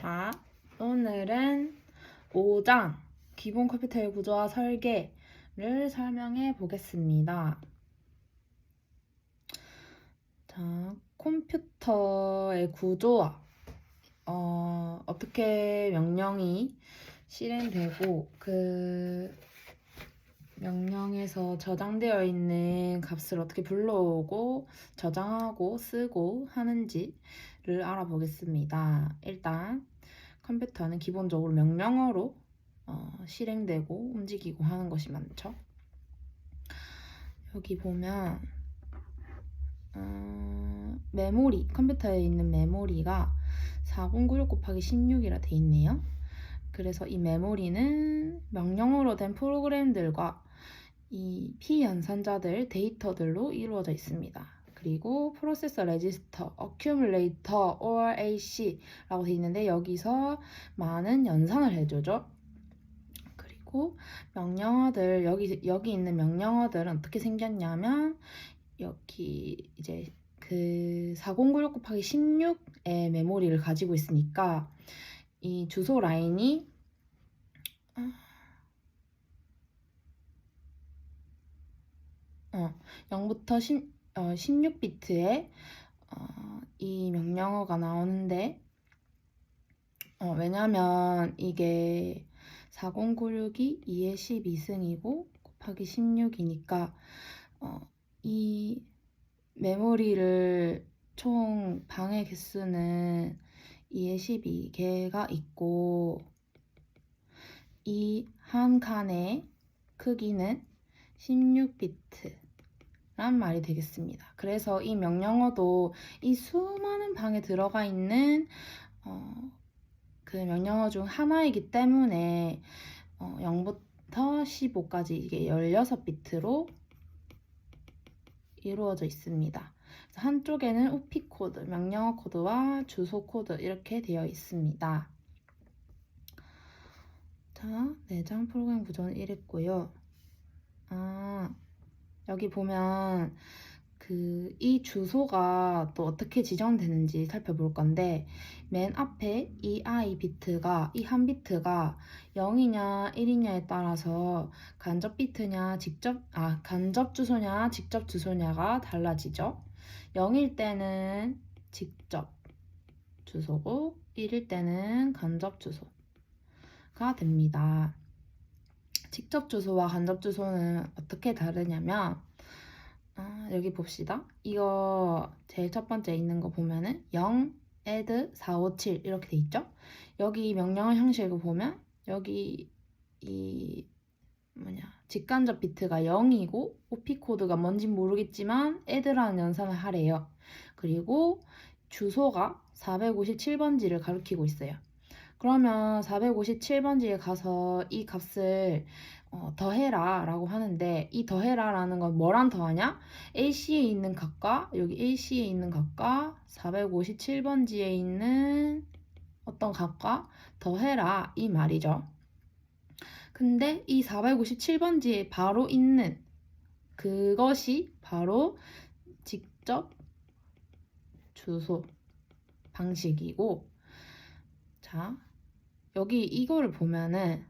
자, 오늘은 5장 기본 컴퓨터의 구조와 설계를 설명해 보겠습니다. 자, 컴퓨터의 구조와 어떻게 명령이 실행되고 그 명령에서 저장되어 있는 값을 어떻게 불러오고 저장하고 쓰고 하는지를 알아보겠습니다. 일단 컴퓨터는 기본적으로 명령어로 실행되고 움직이고 하는 것이 많죠. 여기 보면 메모리, 컴퓨터에 있는 메모리가 4096 곱하기 16이라 돼 있네요. 그래서 이 메모리는 명령어로 된 프로그램들과 이 P 연산자들, 데이터들로 이루어져 있습니다. 그리고 프로세서 레지스터, 어큐뮬레이터, or AC라고 되어 있는데 여기서 많은 연산을 해주죠. 그리고 명령어들, 여기 있는 명령어들은 어떻게 생겼냐면 여기 이제 그 4096 곱하기 16의 메모리를 가지고 있으니까 이 주소 라인이 0부터 16비트에 이 명령어가 나오는데 왜냐면 이게 4096이 2의 12승이고 곱하기 16이니까 이 메모리를 총 방의 개수는 2의 12개가 있고 이 한 칸의 크기는 16비트 란 말이 되겠습니다. 그래서 이 명령어도 이 수많은 방에 들어가 있는 그 명령어 중 하나이기 때문에 0부터 15까지 이게 16비트로 이루어져 있습니다. 한쪽에는 우피 코드, 명령어 코드와 주소 코드 이렇게 되어 있습니다. 자, 내장 프로그램 구조는 이랬고요. 여기 보면 이 주소가 또 어떻게 지정되는지 살펴볼 건데 맨 앞에 이 i 비트가 이 한 비트가 0이냐 1이냐에 따라서 간접 비트냐 간접 주소냐 직접 주소냐가 달라지죠. 0일 때는 직접 주소고 1일 때는 간접 주소가 됩니다. 직접 주소와 간접 주소는 어떻게 다르냐면 여기 봅시다. 이거 제일 첫 번째 있는 거 보면은 0, add 457 이렇게 돼 있죠? 여기 명령어 형식을 보면 여기 직간접 비트가 0이고 OP 코드가 뭔지 모르겠지만 add라는 연산을 하래요. 그리고 주소가 457번지를 가리키고 있어요. 그러면 457번지에 가서 이 값을 더해라 라고 하는데 이 더해라 라는 건 뭐랑 더하냐? AC에 있는 값과 여기 AC에 있는 값과 457번지에 있는 어떤 값과 더해라 이 말이죠. 근데 이 457번지에 바로 있는 그것이 바로 직접 주소 방식이고 자 여기 이거를 보면은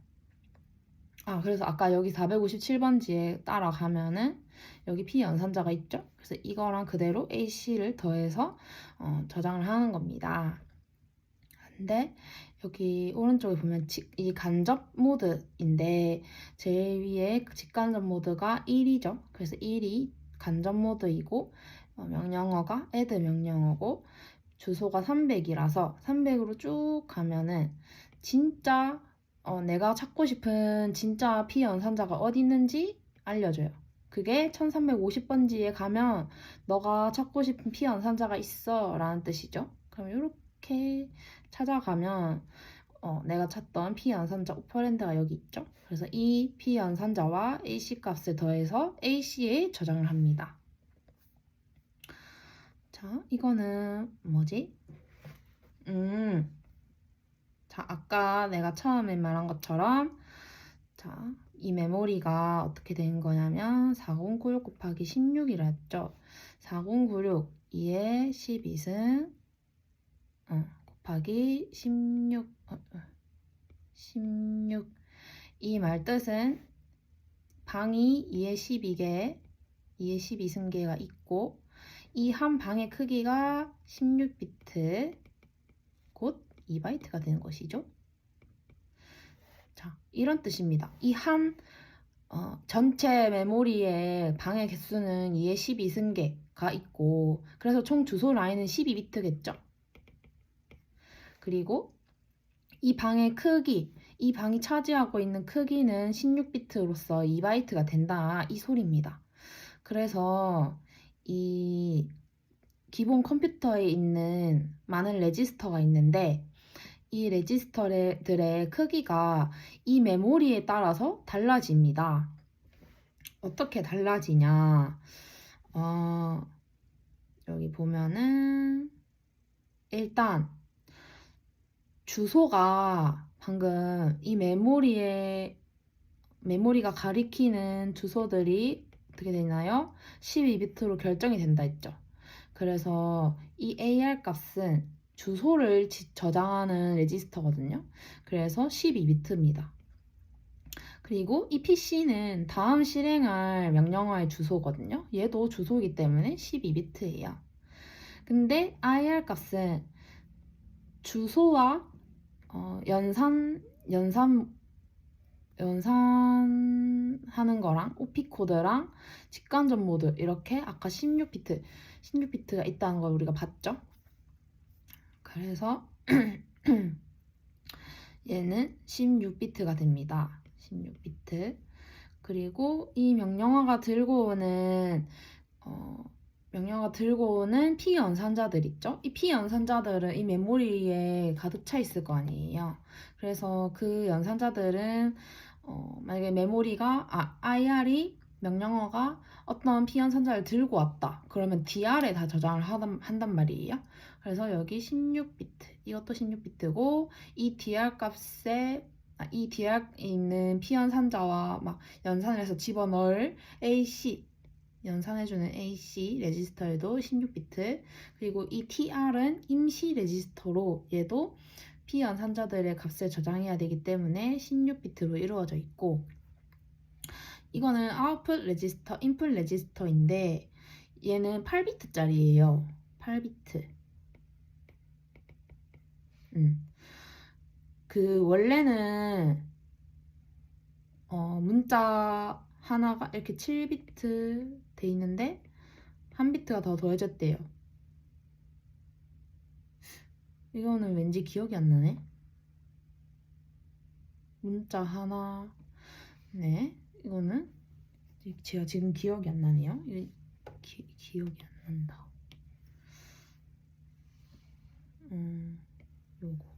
그래서 아까 여기 457번지에 따라가면은 여기 P 연산자가 있죠? 그래서 이거랑 그대로 AC를 더해서 저장을 하는 겁니다. 근데 여기 오른쪽에 보면 이 간접 모드인데 제일 위에 직간접 모드가 1이죠. 그래서 1이 간접 모드이고 명령어가 add 명령어고 주소가 300이라서 300으로 쭉 가면은 진짜 내가 찾고 싶은 진짜 P 연산자가 어디 있는지 알려줘요. 그게 1350번지에 가면 너가 찾고 싶은 P 연산자가 있어 라는 뜻이죠. 그럼 이렇게 찾아가면 내가 찾던 P 연산자 오퍼랜드가 여기 있죠. 그래서 이 P 연산자와 AC 값을 더해서 AC에 저장을 합니다. 자, 이거는 뭐지? 자, 아까 내가 처음에 말한 것처럼 자, 이 메모리가 어떻게 된 거냐면 4096 곱하기 16이라 했죠. 4096 2에 12승 곱하기 16 이 말 뜻은 방이 2의 12개, 2의 12승계가 있고 이 한 방의 크기가 16비트, 곧 2바이트가 되는 것이죠. 자, 이런 뜻입니다. 이 전체 메모리의 방의 개수는 2의 12승계가 있고 그래서 총 주소 라인은 12비트겠죠. 그리고 이 방의 크기, 이 방이 차지하고 있는 크기는 16비트로서 2바이트가 된다 이 소리입니다. 그래서 이 기본 컴퓨터에 있는 많은 레지스터가 있는데 이 레지스터들의 크기가 이 메모리에 따라서 달라집니다. 어떻게 달라지냐? 여기 보면은 일단 주소가 방금 이 메모리가 가리키는 주소들이 어떻게 되나요? 12비트로 결정이 된다 했죠. 그래서 이 AR 값은 주소를 저장하는 레지스터거든요. 그래서 12비트입니다. 그리고 이 PC는 다음 실행할 명령어의 주소거든요. 얘도 주소이기 때문에 12비트예요. 근데 IR 값은 주소와 연산하는 거랑 OP 코드랑 직관전 모드 이렇게 아까 16비트가 있다는 걸 우리가 봤죠? 그래서 얘는 16비트가 됩니다. 16비트. 그리고 이 명령어가 들고 오는 피연산자들 있죠? 이 피연산자들은 이 메모리에 가득 차 있을 거 아니에요. 그래서 그 연산자들은 만약에 IR이 명령어가 어떤 피연산자를 들고 왔다. 그러면 DR에 다 저장을 한단 말이에요. 그래서 여기 16비트, 이것도 16비트고 이 DR에 있는 피연산자와 막 연산을 해서 집어넣을 AC 연산해주는 AC 레지스터에도 16비트 그리고 이 TR은 임시 레지스터로 얘도 피연산자들의 값을 저장해야 되기 때문에 16비트로 이루어져 있고 이거는 아웃풋 레지스터, 인풋 레지스터인데 얘는 8비트짜리예요. 8비트. 원래는 문자 하나가 이렇게 7비트 돼 있는데 한 비트가 더 더해졌대요. 이거는 왠지 기억이 안 나네. 문자 하나. 네, 이거는 제가 지금 기억이 안 나네요. 기억이 안 난다. 요거.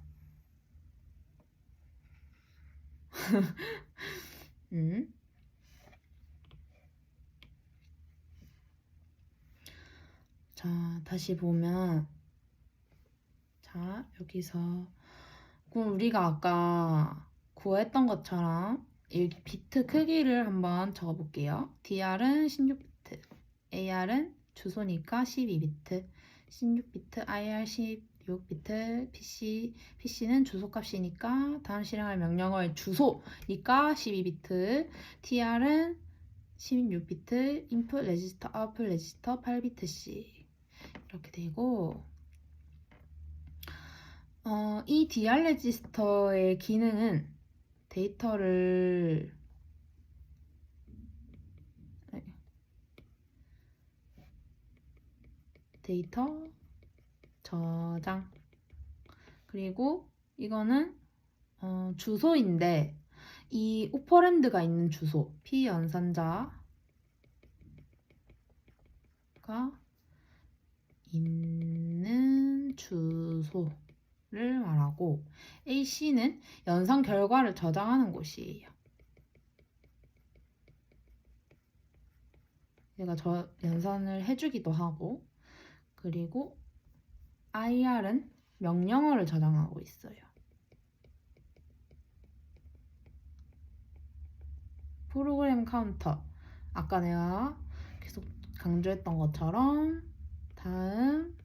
자, 다시 보면 자, 여기서 그럼 우리가 아까 구했던 것처럼 이 비트 크기를 한번 적어볼게요. DR은 16비트, AR은 주소니까 12비트, 16비트, IR 16비트, PC는 주소값이니까 다음 실행할 명령어의 주소니까 12비트, TR은 16비트, 인풋 레지스터, 아웃풋 레지스터 8비트씩 이렇게 되고 이 DR 레지스터의 기능은 데이터 저장 그리고 이거는 주소인데 이 오퍼랜드가 있는 주소 피연산자가 있는 주소를 말하고 AC는 연산 결과를 저장하는 곳이에요. 얘가 연산을 해주기도 하고 그리고 IR은 명령어를 저장하고 있어요. 프로그램 카운터 아까 내가 계속 강조했던 것처럼 다음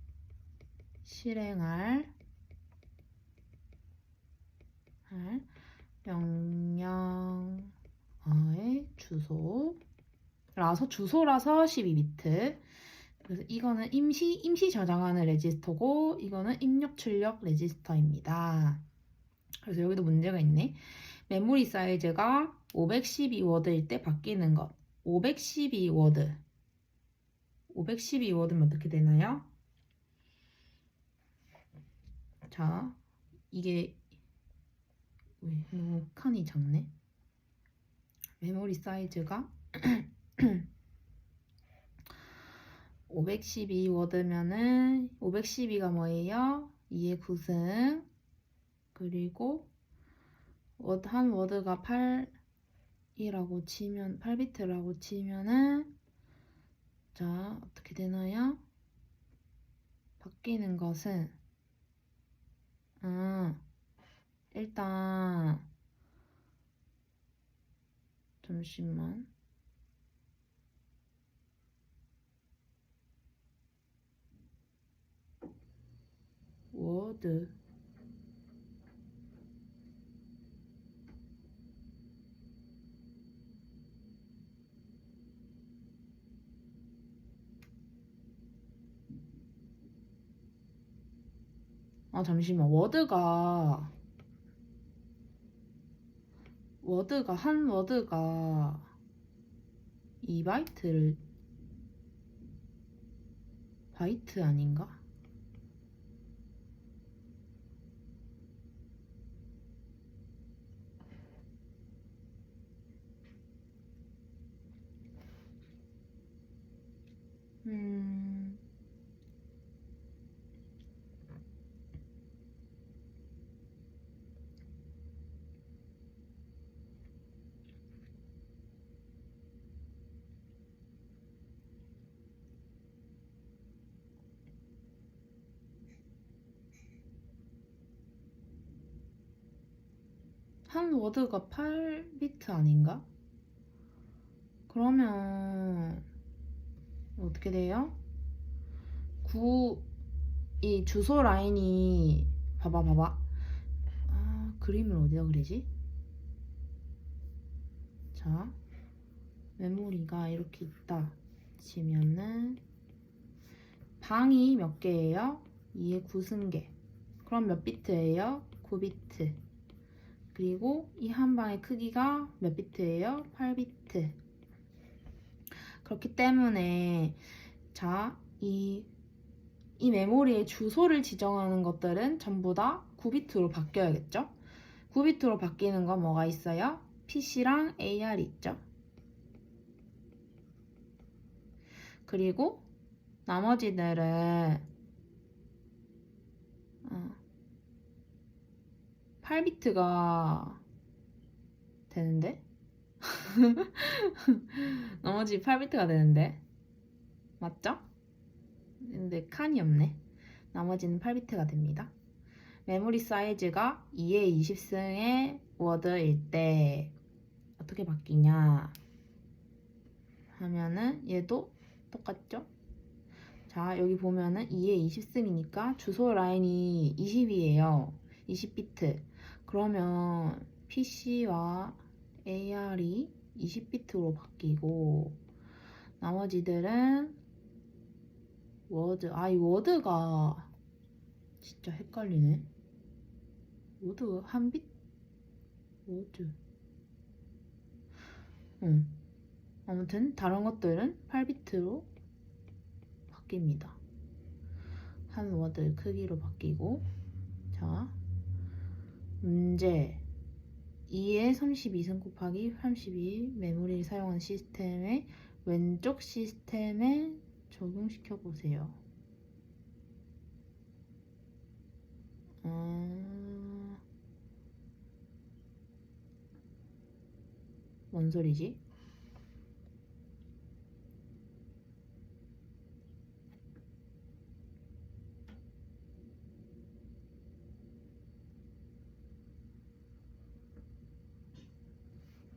실행할 명령어의 주소라서 12비트. 그래서 이거는 임시 저장하는 레지스터고 이거는 입력 출력 레지스터입니다. 그래서 여기도 문제가 있네. 메모리 사이즈가 512워드일 때 바뀌는 것. 512워드. 512워드면 어떻게 되나요? 자, 이게 왜 너무 칸이 작네. 메모리 사이즈가 512워드면은 512가 뭐예요? 2의 9승. 그리고 한 워드가 8이라고 치면 8비트라고 치면은 자, 어떻게 되나요? 바뀌는 것은 일단 잠시만. 워드 잠시만. 한 워드가 2바이트 바이트 아닌가? 한 워드가 8비트 아닌가? 그러면 어떻게 돼요? 이 주소 라인이 봐봐. 그림을 어디다 그리지? 자, 메모리가 이렇게 있다 치면은 방이 몇 개예요? 2의 9승계. 그럼 몇 비트예요? 9비트. 그리고 이 한 방의 크기가 몇 비트예요? 8비트. 그렇기 때문에 자, 이 메모리의 주소를 지정하는 것들은 전부 다 9비트로 바뀌어야겠죠? 9비트로 바뀌는 건 뭐가 있어요? PC랑 AR 있죠? 그리고 나머지들은 8비트가 되는데? 나머지 8비트가 되는데? 맞죠? 근데 칸이 없네. 나머지는 8비트가 됩니다. 메모리 사이즈가 2의 20승의 워드일 때 어떻게 바뀌냐 하면은 얘도 똑같죠? 자, 여기 보면은 2의 20승이니까 주소 라인이 20이에요. 20비트. 그러면 PC와 AR이 20비트로 바뀌고 나머지들은 워드. 이 워드가 진짜 헷갈리네. 워드 한 비트? 워드. 아무튼 다른 것들은 8비트로 바뀝니다. 한 워드 크기로 바뀌고. 자, 문제 2의 32승 곱하기 32 메모리를 사용한 시스템의 왼쪽 시스템에 적용시켜 보세요. 뭔 소리지?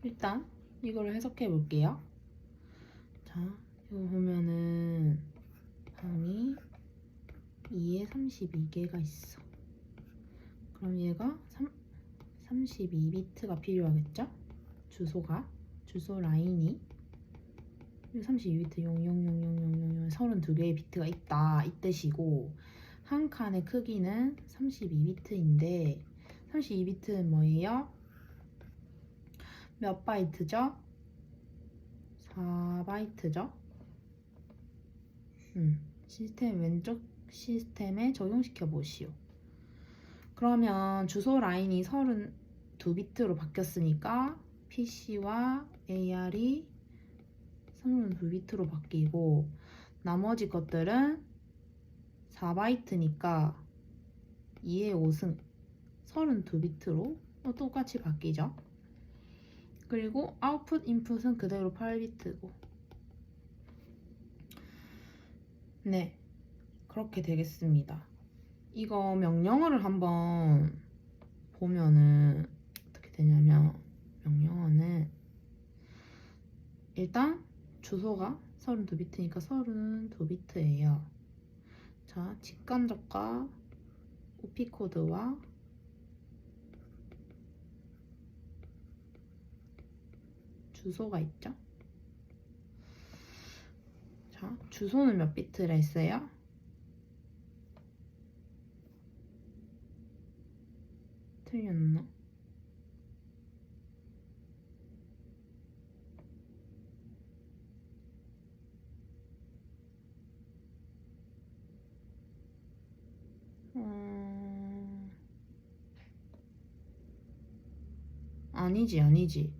일단 이거를 해석해 볼게요. 자, 이거 보면은 방이 2에 32개가 있어. 그럼 얘가 32비트가 필요하겠죠? 주소 라인이 32비트 000000 32개의 비트가 있다 이 뜻이고, 한 칸의 크기는 32비트인데 32비트는 뭐예요? 몇 바이트죠? 4바이트죠? 시스템 왼쪽 시스템에 적용시켜 보시오. 그러면 주소 라인이 32비트로 바뀌었으니까 PC와 AR이 32비트로 바뀌고, 나머지 것들은 4바이트니까 2의 5승 32비트로 똑같이 바뀌죠. 그리고 아웃풋 인풋은 그대로 8비트고. 네, 그렇게 되겠습니다. 이거 명령어를 한번 보면은 어떻게 되냐면, 명령어는 일단 주소가 32비트니까 32비트예요. 자, 직간접과 오피코드와 주소가 있죠. 자, 주소는 몇 비트라 했어요? 틀렸나? 아니지.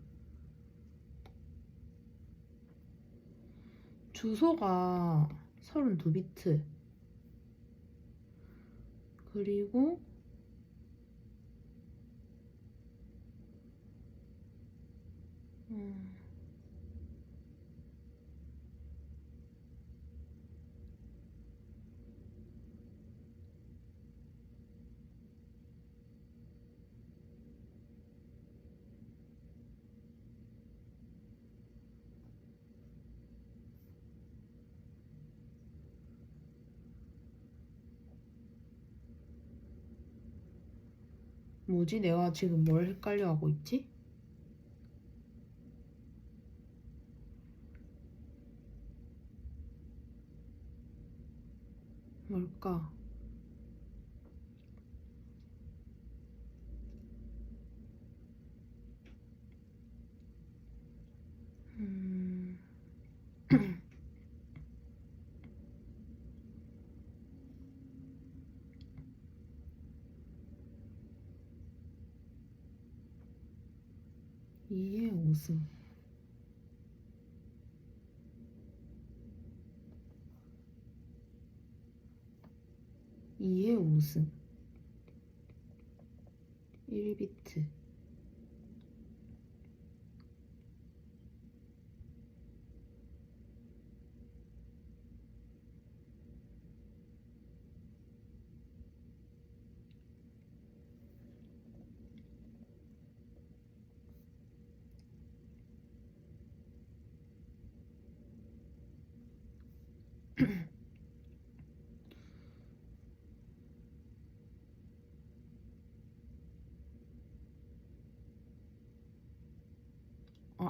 주소가 32비트. 그리고 뭐지? 내가 지금 뭘 헷갈려 하고 있지? 뭘까? 음... 2의 5승. 2의 5승 1비트.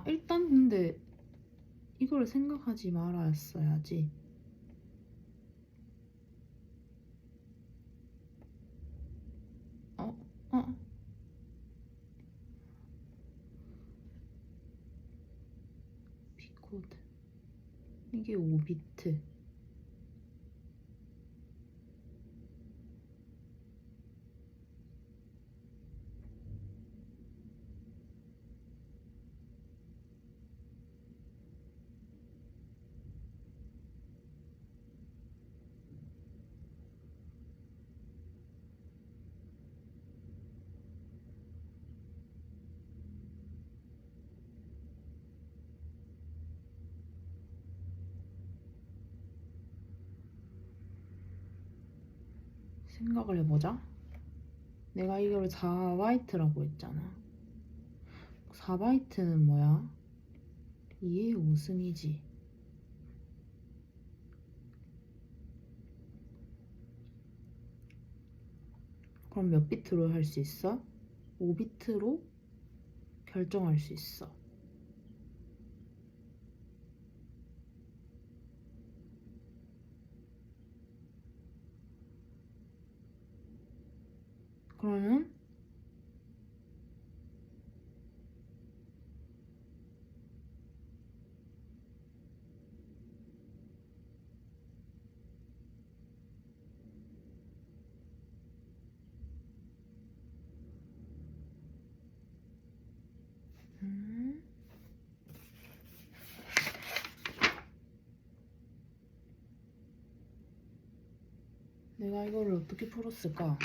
일단 근데 이걸 생각하지 말았어야지. 어? B코드. 이게 5비트. 생각을 해보자. 내가 이걸 4바이트라고 했잖아. 4바이트는 뭐야? 2의 5승이지. 그럼 몇 비트로 할 수 있어? 5비트로 결정할 수 있어. 그러면 내가 이거를 어떻게 풀었을까?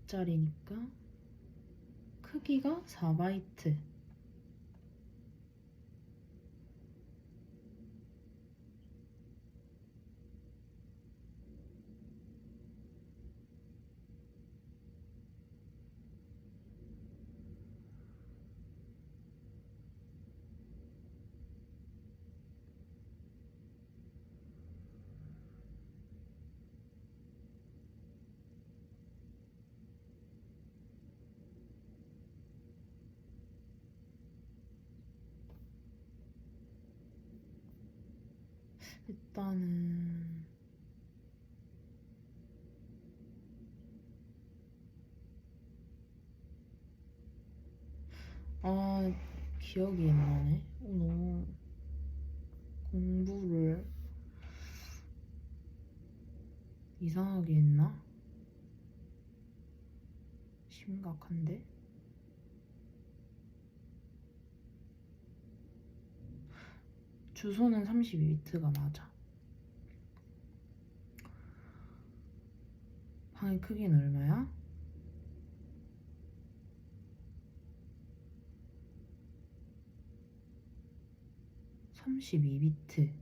32비트짜리니까 크기가 4바이트. 일단은 기억이 안 나네. 너무 공부를 이상하게 했나? 심각한데? 주소는 32비트가 맞아. 방의 크기는 얼마야? 32비트.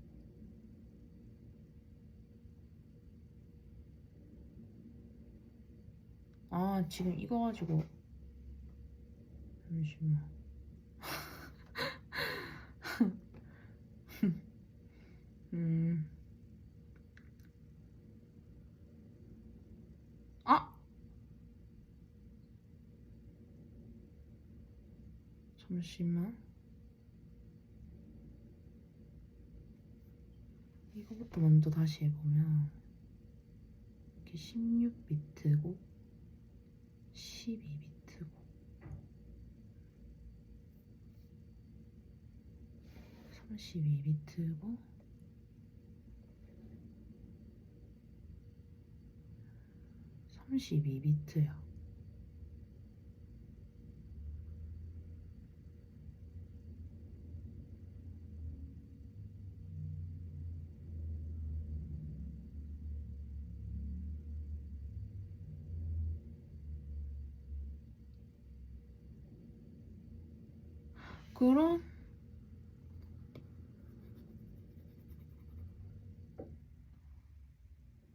지금 이거 가지고 잠시만. 아! 잠시만. 이거부터 먼저 다시 해보면 이렇게 16비트고 12비트고 32비트고 32비트야.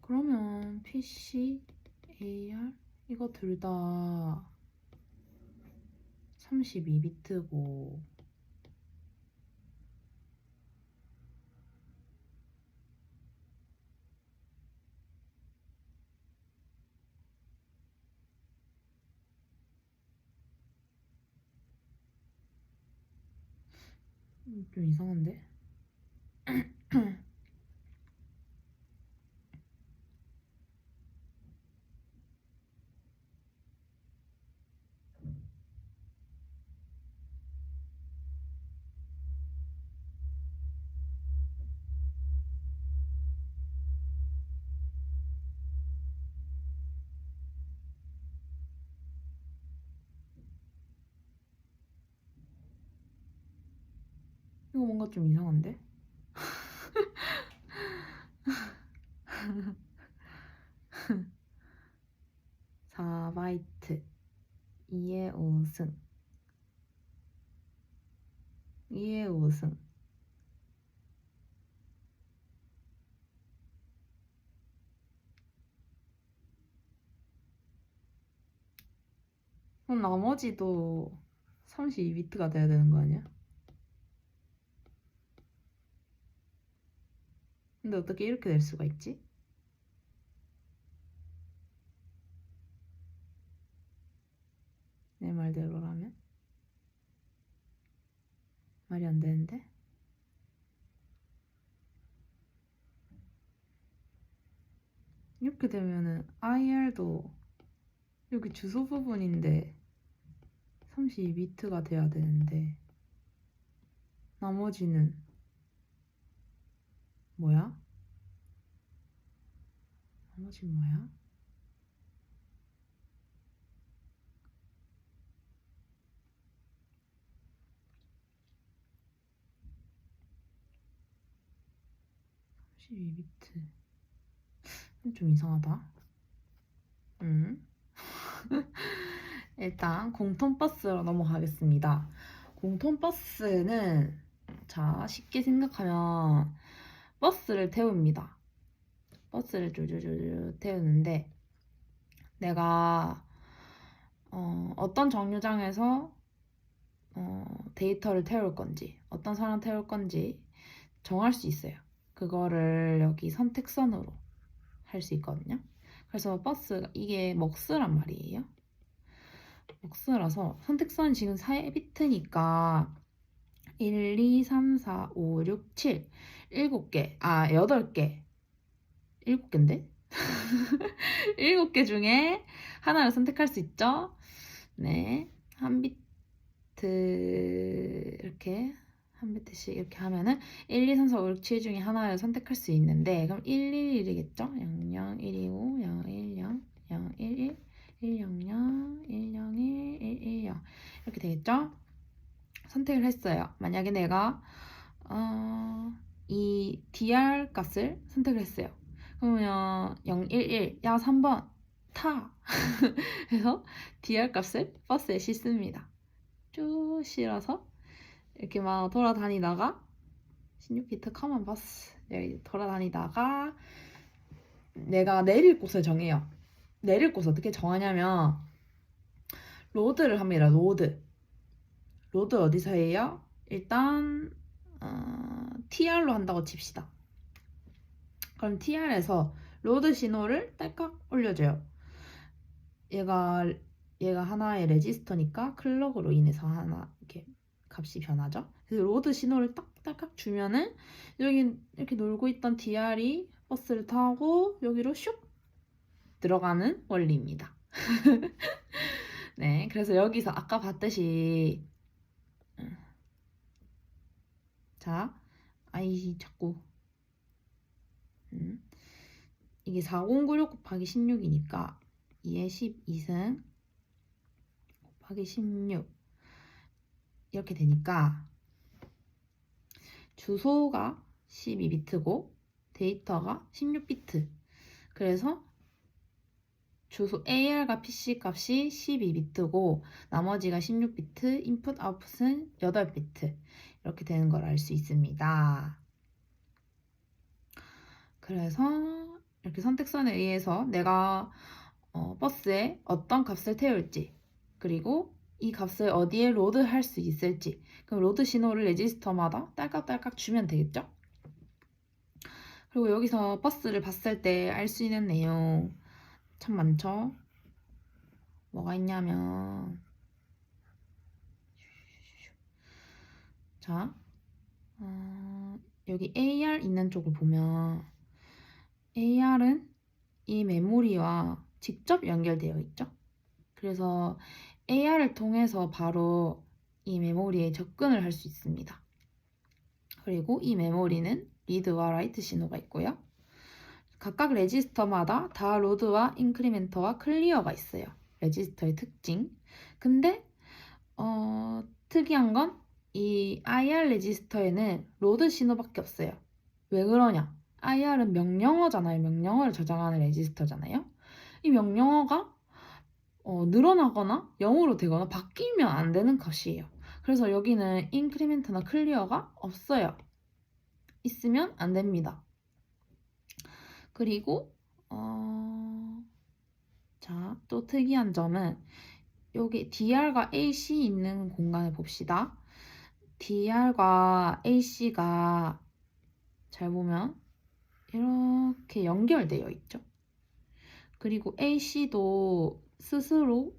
그러면 PC, AR 이거 둘 다 32비트고 좀 이상한데? 이거 뭔가 좀 이상한데? 4바이트 2의 5승 2의 5승 그럼 나머지도 32비트가 돼야 되는 거 아니야? 근데 어떻게 이렇게 될 수가 있지? 내 말대로라면? 말이 안 되는데? 이렇게 되면은 IR도 여기 주소 부분인데 32비트가 돼야 되는데 나머지는 뭐야? 나머지는 뭐야? (32비트) 좀 이상하다. 일단 공통버스로 넘어가겠습니다. 공통버스는 자 쉽게 생각하면 버스를 태웁니다. 버스를 쭈쭈쭈쭈 태우는데 내가 어떤 정류장에서 데이터를 태울 건지 어떤 사람 태울 건지 정할 수 있어요. 그거를 여기 선택선으로 할 수 있거든요. 그래서 버스 이게 먹스란 말이에요. 먹스라서 선택선이 지금 4비트니까 1, 2, 3, 4, 5, 6, 7 7개 8개 7개인데? 7개 중에 하나를 선택할 수 있죠. 네, 한 비트 이렇게 한 비트씩 이렇게 하면은 1, 2, 3, 4, 5, 6, 7 중에 하나를 선택할 수 있는데 그럼 1, 1, 1이겠죠? 0, 0, 1, 2, 5, 0, 1, 0, 0, 1, 1, 1, 0, 0, 1, 0, 1, 1, 1, 0 이렇게 되겠죠? 선택을 했어요. 만약에 내가 이 dr 값을 선택을 했어요. 그러면 0, 1, 1, 야 3번 타! 해서 dr 값을 버스에 싣습니다. 쭉 실어서 이렇게 막 돌아다니다가 16비트 커먼 버스 돌아다니다가 내가 내릴 곳을 정해요. 내릴 곳 어떻게 정하냐면 로드를 합니다. 로드 어디서 해요? 일단 TR로 한다고 칩시다. 그럼 TR에서 로드 신호를 딸깍 올려줘요. 얘가 하나의 레지스터니까 클럭으로 인해서 하나 이렇게 값이 변하죠. 그래서 로드 신호를 딱딱딱 주면은 여기 이렇게 놀고 있던 DR이 버스를 타고 여기로 슉 들어가는 원리입니다. 네, 그래서 여기서 아까 봤듯이 자, 아이 자꾸 이게 4096 곱하기 16이니까 2의 12승 곱하기 16 이렇게 되니까 주소가 12비트고 데이터가 16비트. 그래서 주소 AR과 PC 값이 12비트고 나머지가 16비트, 인풋 아웃풋은 8비트 이렇게 되는 걸 알 수 있습니다. 그래서 이렇게 선택선에 의해서 내가 버스에 어떤 값을 태울지 그리고 이 값을 어디에 로드할 수 있을지 그럼 로드 신호를 레지스터마다 딸깍딸깍 주면 되겠죠? 그리고 여기서 버스를 봤을 때 알 수 있는 내용 참 많죠? 뭐가 있냐면 자 여기 AR 있는 쪽을 보면 AR은 이 메모리와 직접 연결되어 있죠? 그래서 AR을 통해서 바로 이 메모리에 접근을 할 수 있습니다. 그리고 이 메모리는 리드와 라이트 신호가 있고요. 각각 레지스터마다 다 로드와 인크리멘터와 클리어가 있어요. 레지스터의 특징. 근데 특이한 건 이 IR 레지스터에는 로드 신호밖에 없어요. 왜 그러냐? IR은 명령어잖아요. 명령어를 저장하는 레지스터잖아요. 이 명령어가 늘어나거나 0으로 되거나 바뀌면 안 되는 값이에요. 그래서 여기는 인크리멘트나 클리어가 없어요. 있으면 안 됩니다. 그리고 자, 또 특이한 점은 여기 DR과 AC 있는 공간을 봅시다. DR과 AC가 잘 보면 이렇게 연결되어 있죠. 그리고 AC도 스스로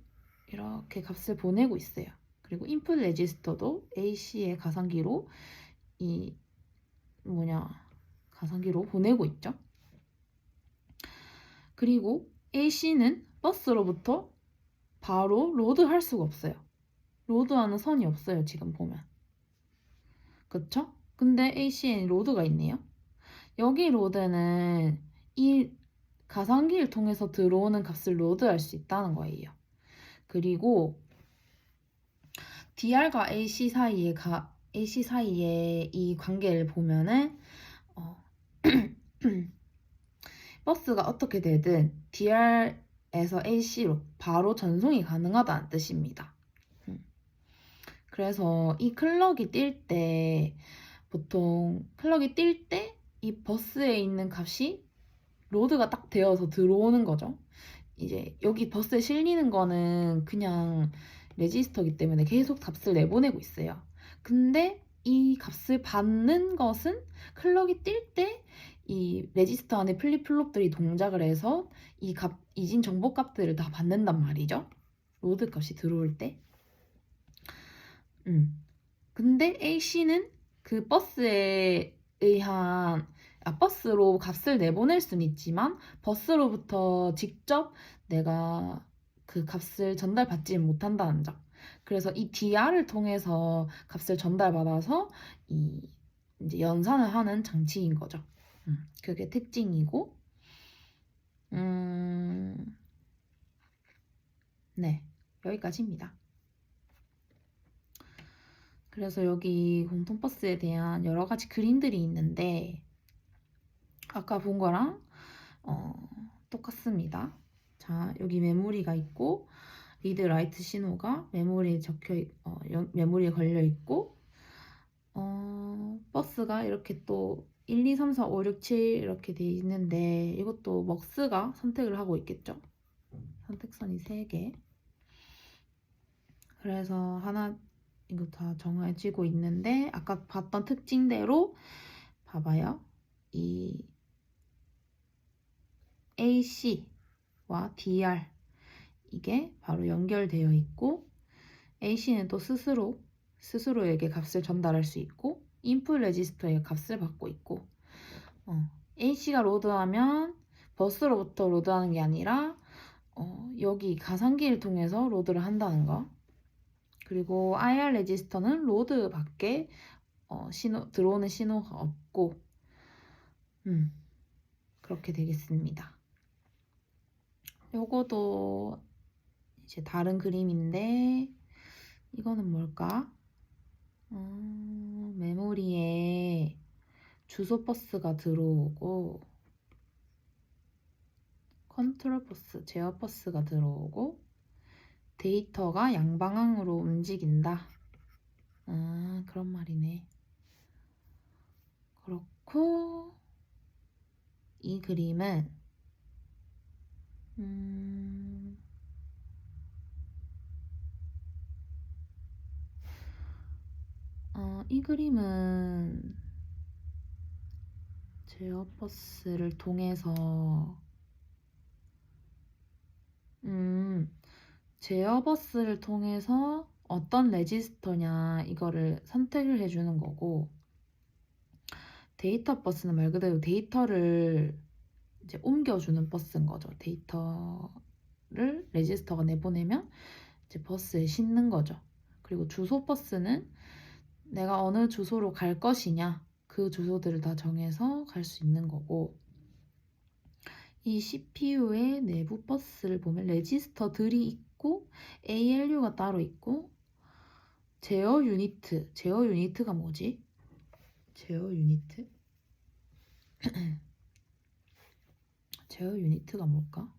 이렇게 값을 보내고 있어요. 그리고 인풋 레지스터도 AC의 가상기로 가상기로 보내고 있죠. 그리고 AC는 버스로부터 바로 로드할 수가 없어요. 로드하는 선이 없어요, 지금 보면. 그쵸? 근데 AC에는 로드가 있네요. 여기 로드는 이 가상기를 통해서 들어오는 값을 로드할 수 있다는 거예요. 그리고 DR과 AC 사이의 이 관계를 보면은 버스가 어떻게 되든 DR에서 AC로 바로 전송이 가능하다는 뜻입니다. 그래서 이 클럭이 뛸 때 보통 클럭이 뛸 때 이 버스에 있는 값이 로드가 딱 되어서 들어오는 거죠. 이제 여기 버스에 실리는 거는 그냥 레지스터이기 때문에 계속 값을 내보내고 있어요. 근데 이 값을 받는 것은 클럭이 뛸 때 이 레지스터 안에 플립플롭들이 동작을 해서 이진 정보 값들을 다 받는단 말이죠. 로드 값이 들어올 때. 근데 AC는 그 버스에 의한 버스로 값을 내보낼 수는 있지만 버스로부터 직접 내가 그 값을 전달받지 못한다는 점. 그래서 이 DR을 통해서 값을 전달받아서 이제 연산을 하는 장치인 거죠. 그게 특징이고, 네, 여기까지입니다. 그래서 여기 공통버스에 대한 여러 가지 그림들이 있는데 아까 본 거랑 똑같습니다. 자, 여기 메모리가 있고 리드 라이트 신호가 메모리에 메모리에 걸려 있고 버스가 이렇게 또 1, 2, 3, 4, 5, 6, 7 이렇게 돼 있는데 이것도 먹스가 선택을 하고 있겠죠. 선택선이 3개. 그래서 하나 이거 다 정해지고 있는데 아까 봤던 특징대로 봐봐요. 이 AC와 DR 이게 바로 연결되어 있고 AC는 또 스스로에게 값을 전달할 수 있고 인풋 레지스터에 값을 받고 있고 AC가 로드하면 버스로부터 로드하는 게 아니라 여기 가상기를 통해서 로드를 한다는 거. 그리고 IR 레지스터는 로드 밖에 들어오는 신호가 없고 그렇게 되겠습니다. 요거도 이제 다른 그림인데 이거는 뭘까? 메모리에 주소 버스가 들어오고 컨트롤 버스, 제어 버스가 들어오고 데이터가 양방향으로 움직인다. 그런 말이네. 그렇고 이 그림은 이 그림은 제어 버스를 통해서 제어버스를 통해서 어떤 레지스터냐 이거를 선택을 해주는 거고 데이터 버스는 말 그대로 데이터를 이제 옮겨주는 버스인 거죠. 데이터를 레지스터가 내보내면 이제 버스에 싣는 거죠. 그리고 주소 버스는 내가 어느 주소로 갈 것이냐 그 주소들을 다 정해서 갈 수 있는 거고 이 CPU의 내부 버스를 보면 레지스터들이 있고 ALU가 따로 있고 제어 유니트가 뭐지? 제어 유니트? 제어 유니트가 뭘까?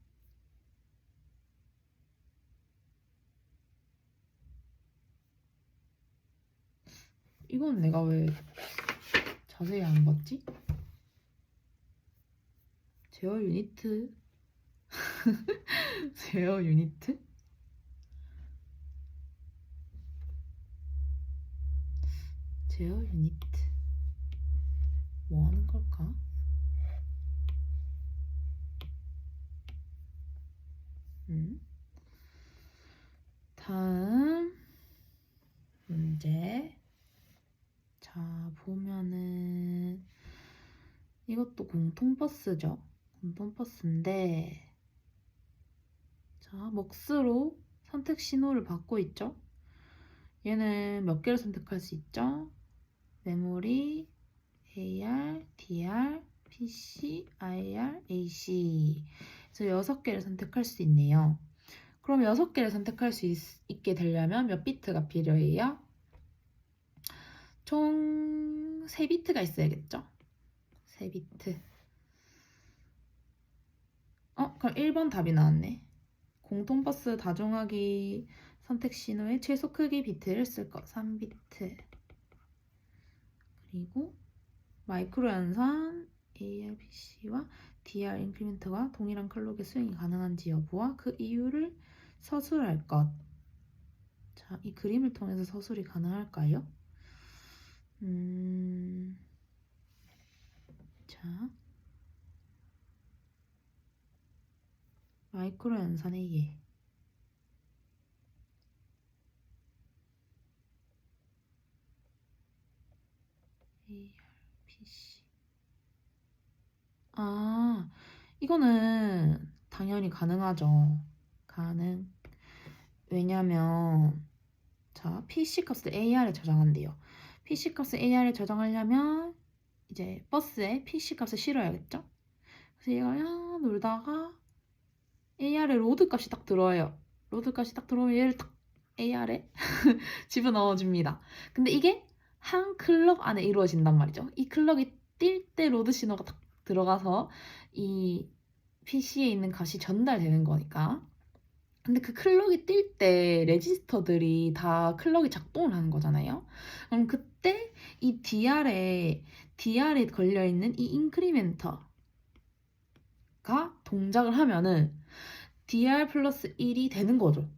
이건 내가 왜 자세히 안 봤지? 제어 유니트? 제어 유니트? 제어 유닛 뭐 하는 걸까? 다음 문제. 자, 보면은 이것도 공통버스죠. 공통버스인데 자, 먹스로 선택 신호를 받고 있죠. 얘는 몇 개를 선택할 수 있죠? 메모리, AR, DR, PC, IR, AC. 그래서 6개를 선택할 수 있네요. 그럼 6개를 선택할 수 있게 되려면 몇 비트가 필요해요? 총 3비트가 있어야겠죠? 3비트. 그럼 1번 답이 나왔네. 공통버스 다중하기 선택 신호의 최소 크기 비트를 쓸 것. 3비트. 그리고 마이크로 연산 ARPC와 DR 인크리멘트가 동일한 클럭의 수행이 가능한지 여부와 그 이유를 서술할 것. 자, 이 그림을 통해서 서술이 가능할까요? 자, 마이크로 연산의 예. ARPC. 이거는 당연히 가능하죠. 가능. 왜냐면 자, PC 값을 AR에 저장한대요. PC 값을 AR에 저장하려면 이제 버스에 PC 값을 실어야겠죠? 그래서 얘가 놀다가 AR에 로드 값이 딱 들어와요. 로드 값이 딱 들어오면 얘를 딱 AR에 집어넣어줍니다. 근데 이게 한 클럭 안에 이루어진단 말이죠. 이 클럭이 뛸 때 로드 신호가 딱 들어가서 이 PC에 있는 값이 전달되는 거니까. 근데 그 클럭이 뛸 때 레지스터들이 다 클럭이 작동을 하는 거잖아요. 그럼 그때 이 DR에 걸려있는 이 인크리멘터가 동작을 하면은 DR 플러스 1이 되는 거죠.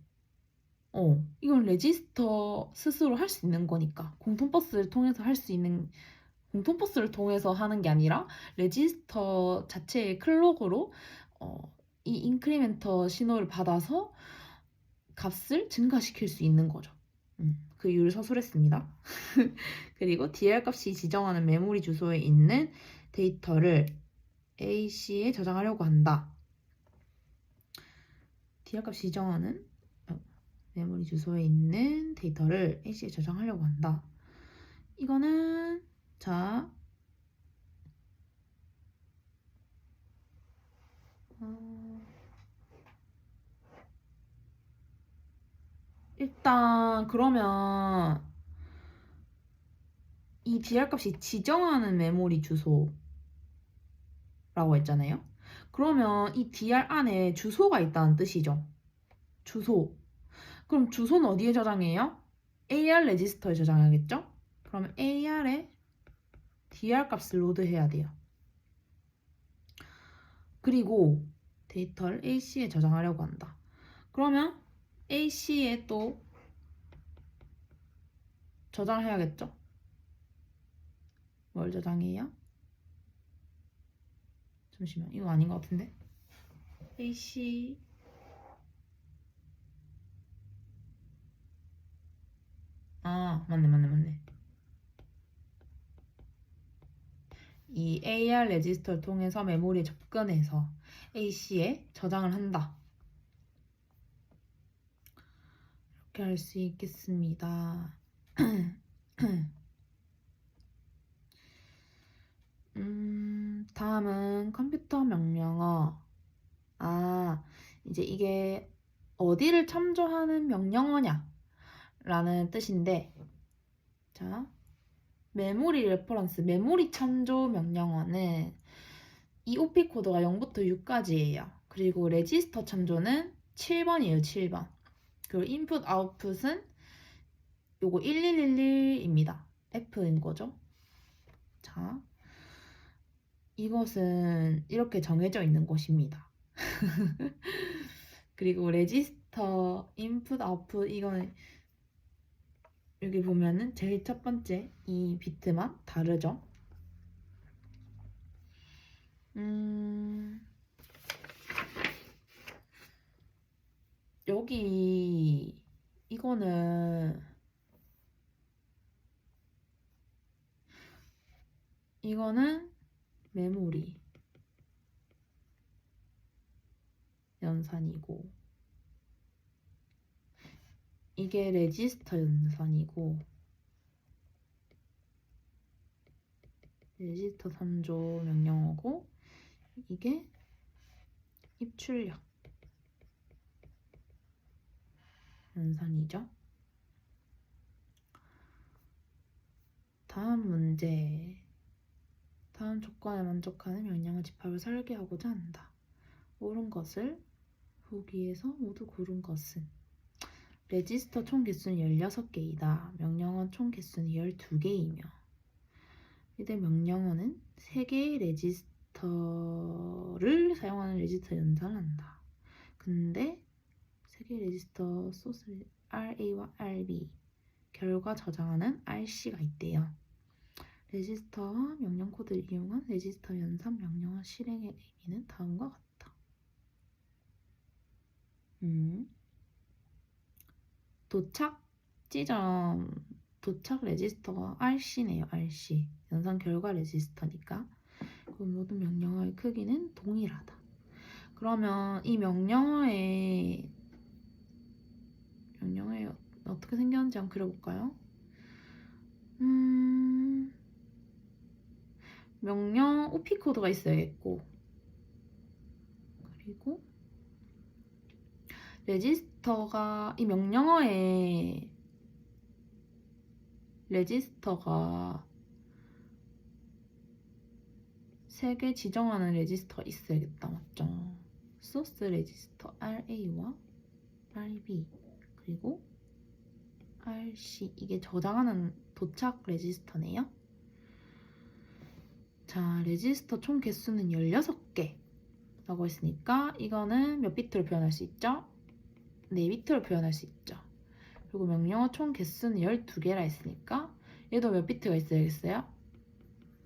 이건 레지스터 스스로 할 수 있는 거니까. 공통버스를 통해서 하는 게 아니라 레지스터 자체의 클럭으로 이 인크리멘터 신호를 받아서 값을 증가시킬 수 있는 거죠. 그 이유를 서술했습니다. 그리고 DR 값이 지정하는 메모리 주소에 있는 데이터를 AC에 저장하려고 한다. DR 값이 지정하는 메모리 주소에 있는 데이터를 AC에 저장하려고 한다. 이거는 자 일단 그러면 이 DR 값이 지정하는 메모리 주소라고 했잖아요. 그러면 이 DR 안에 주소가 있다는 뜻이죠. 주소. 그럼 주소는 어디에 저장해요? AR 레지스터에 저장하겠죠? 그러면 AR에 DR 값을 로드해야 돼요. 그리고 데이터를 AC에 저장하려고 한다. 그러면 AC에 또 저장해야겠죠? 뭘 저장해요? 잠시만, 이거 아닌 것 같은데? AC 맞네. 이 AR 레지스터를 통해서 메모리에 접근해서 AC에 저장을 한다. 이렇게 할 수 있겠습니다. 다음은 컴퓨터 명령어. 이제 이게 어디를 참조하는 명령어냐 라는 뜻인데, 자, 메모리 레퍼런스, 메모리 참조 명령어는 이 OP 코드가 0부터 6까지예요. 그리고 레지스터 참조는 7번이에요, 7번. 그리고 인풋, 아웃풋은 요거 1111입니다. F인 거죠. 자, 이것은 이렇게 정해져 있는 것입니다. 그리고 레지스터, 인풋, 아웃풋 이거는 여기 보면은 제일 첫 번째 이 비트만 다르죠? 여기 이거는 메모리 연산이고 이게 레지스터 연산이고 레지스터 3조 명령어고 이게 입출력 연산이죠. 다음 문제. 다음 조건에 만족하는 명령어 집합을 설계하고자 한다. 옳은 것을 보기에서 모두 고른 것은 레지스터 총 개수는 16개이다. 명령어 총 개수는 12개이며 이때 명령어는 3개의 레지스터를 사용하는 레지스터 연산을 한다. 근데 3개의 레지스터 소스 RA와 RB 결과 저장하는 RC가 있대요. 레지스터와 명령 코드를 이용한 레지스터 연산 명령어 실행의 의미는 다음과 같다. 도착 지점 도착 레지스터가 RC네요. RC 연산 결과 레지스터니까 그럼 모든 명령어의 크기는 동일하다. 그러면 이 명령어에 어떻게 생겼는지 한번 그려볼까요? 명령 OP 코드가 있어야겠고 그리고 레지스터가 이 명령어에 레지스터가 3개 지정하는 레지스터가 있어야겠다. 맞죠? 소스 레지스터 RA와 RB 그리고 RC 이게 저장하는 도착 레지스터네요. 자, 레지스터 총 개수는 16개 라고 했으니까 이거는 몇 비트로 표현할 수 있죠? 4비트로 표현할 수 있죠. 그리고 명령어 총 개수는 12개라 했으니까 얘도 몇 비트가 있어야겠어요?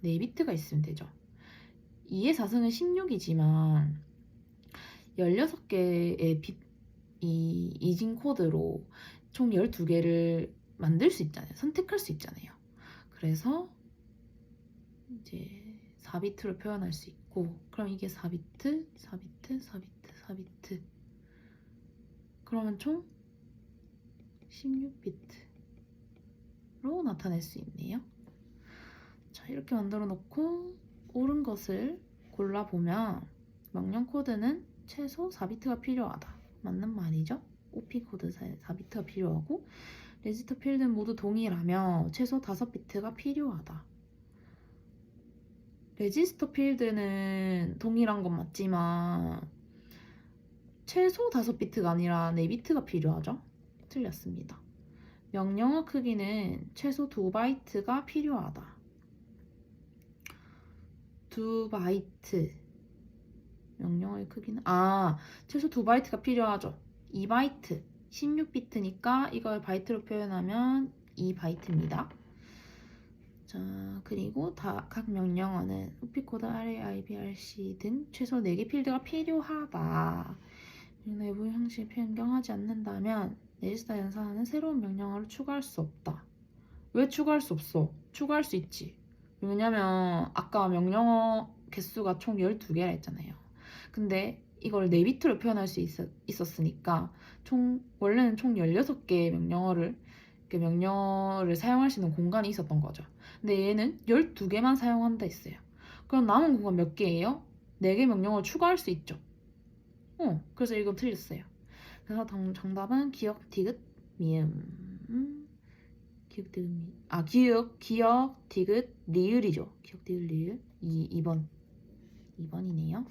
4비트가 있으면 되죠. 2의 4승은 16이지만 16개의 이 이진 코드로 총 12개를 만들 수 있잖아요. 선택할 수 있잖아요. 그래서 이제 4비트로 표현할 수 있고 그럼 이게 4비트, 4비트, 4비트, 4비트 그러면 총 16비트로 나타낼 수 있네요. 자, 이렇게 만들어 놓고 옳은 것을 골라보면 명령 코드는 최소 4비트가 필요하다. 맞는 말이죠? OP 코드 4비트가 필요하고 레지스터 필드는 모두 동일하며 최소 5비트가 필요하다. 레지스터 필드는 동일한 건 맞지만 최소 5비트가 아니라 4비트가 필요하죠? 틀렸습니다. 명령어 크기는 최소 2바이트가 필요하다. 2바이트 명령어의 크기는 최소 2바이트가 필요하죠. 2바이트 16비트니까 이걸 바이트로 표현하면 2바이트입니다. 자, 그리고 각 명령어는 OP-코드, RA, IB, RC 등 최소 4개 필드가 필요하다. 내부 형식을 변경하지 않는다면 레지스터 연산하는 새로운 명령어를 추가할 수 없다. 왜 추가할 수 없어? 추가할 수 있지. 왜냐면 아까 명령어 개수가 총 12개라 했잖아요. 근데 이걸 4비트로 표현할 수 있었으니까 원래는 총 16개의 명령어를 사용할 수 있는 공간이 있었던 거죠. 근데 얘는 12개만 사용한다 했어요. 그럼 남은 공간 몇 개예요? 4개 명령어를 추가할 수 있죠. 그래서 이건 틀렸어요. 그래서 정답은 기억, 디귿, 미음. 기억, 디귿, 미음. 기억, 디귿, 리을이죠. 기억, 디귿, 리을. 2번이네요.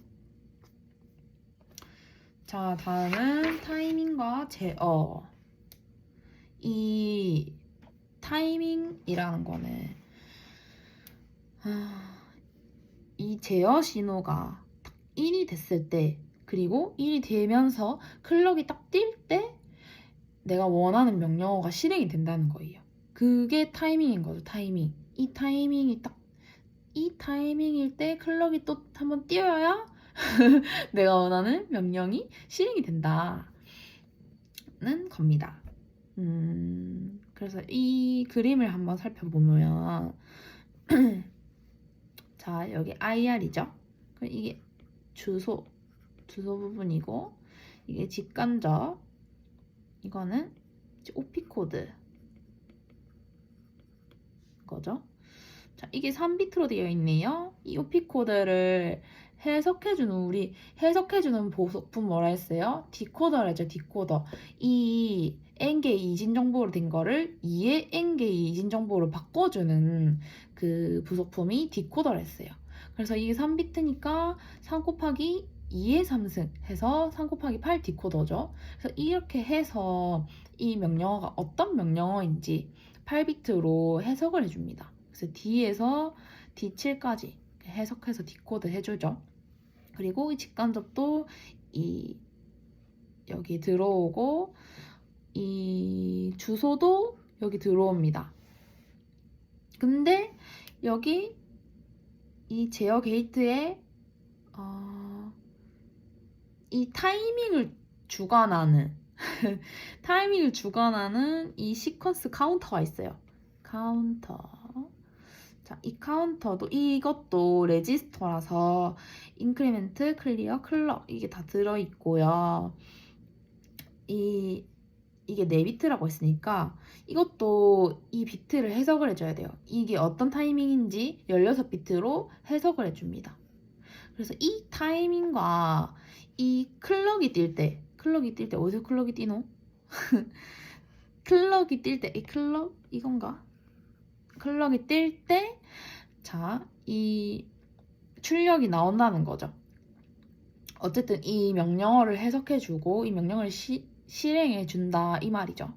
자, 다음은 타이밍과 제어. 이 타이밍이라는 거는 이 제어 신호가 1이 됐을 때 그리고 1이 되면서 클럭이 딱 뛸 때 내가 원하는 명령어가 실행이 된다는 거예요. 그게 타이밍인 거죠. 타이밍. 이 타이밍이 딱 이 타이밍일 때 클럭이 또 한번 뛰어야 내가 원하는 명령이 실행이 된다는 겁니다. 그래서 이 그림을 한번 살펴보면 자, 여기 IR이죠. 그럼 이게 주소 부분이고, 이게 직간접, 이거는 이제 OP 코드 거죠. 자, 이게 3비트로 되어 있네요. 이 OP 코드를 해석해주는 보석품 뭐라 했어요? 디코더라죠, 디코더. 이 N개의 이진 정보로 된 거를 2의 N개의 이진 정보로 바꿔주는 그 부속품이 디코더라 했어요. 그래서 이게 3비트니까 3 곱하기 2의 3승 해서 3 곱하기 8 디코더죠. 그래서 이렇게 해서 이 명령어가 어떤 명령어인지 8비트로 해석을 해줍니다. 그래서 D에서 D7까지 해석해서 디코드 해주죠. 그리고 이 직간접도 여기 들어오고, 이 주소도 여기 들어옵니다. 근데 여기 이 제어 게이트에 이 타이밍을 주관하는 이 시퀀스 카운터가 있어요. 카운터. 자, 이 카운터도 이것도 레지스터라서 인크리멘트, 클리어, 클럭 이게 다 들어있고요. 이게 4비트라고 했으니까 이것도 이 비트를 해석을 해줘야 돼요. 이게 어떤 타이밍인지 16비트로 해석을 해줍니다. 그래서 이 타이밍과 이 클럭이 뛸 때 어디서 클럭이 뛰노? 클럭이 뛸 때 이 클럭 이건가? 클럭이 뛸 때 자, 이 출력이 나온다는 거죠. 어쨌든 이 명령어를 해석해주고 이 명령어를 실행해준다 이 말이죠.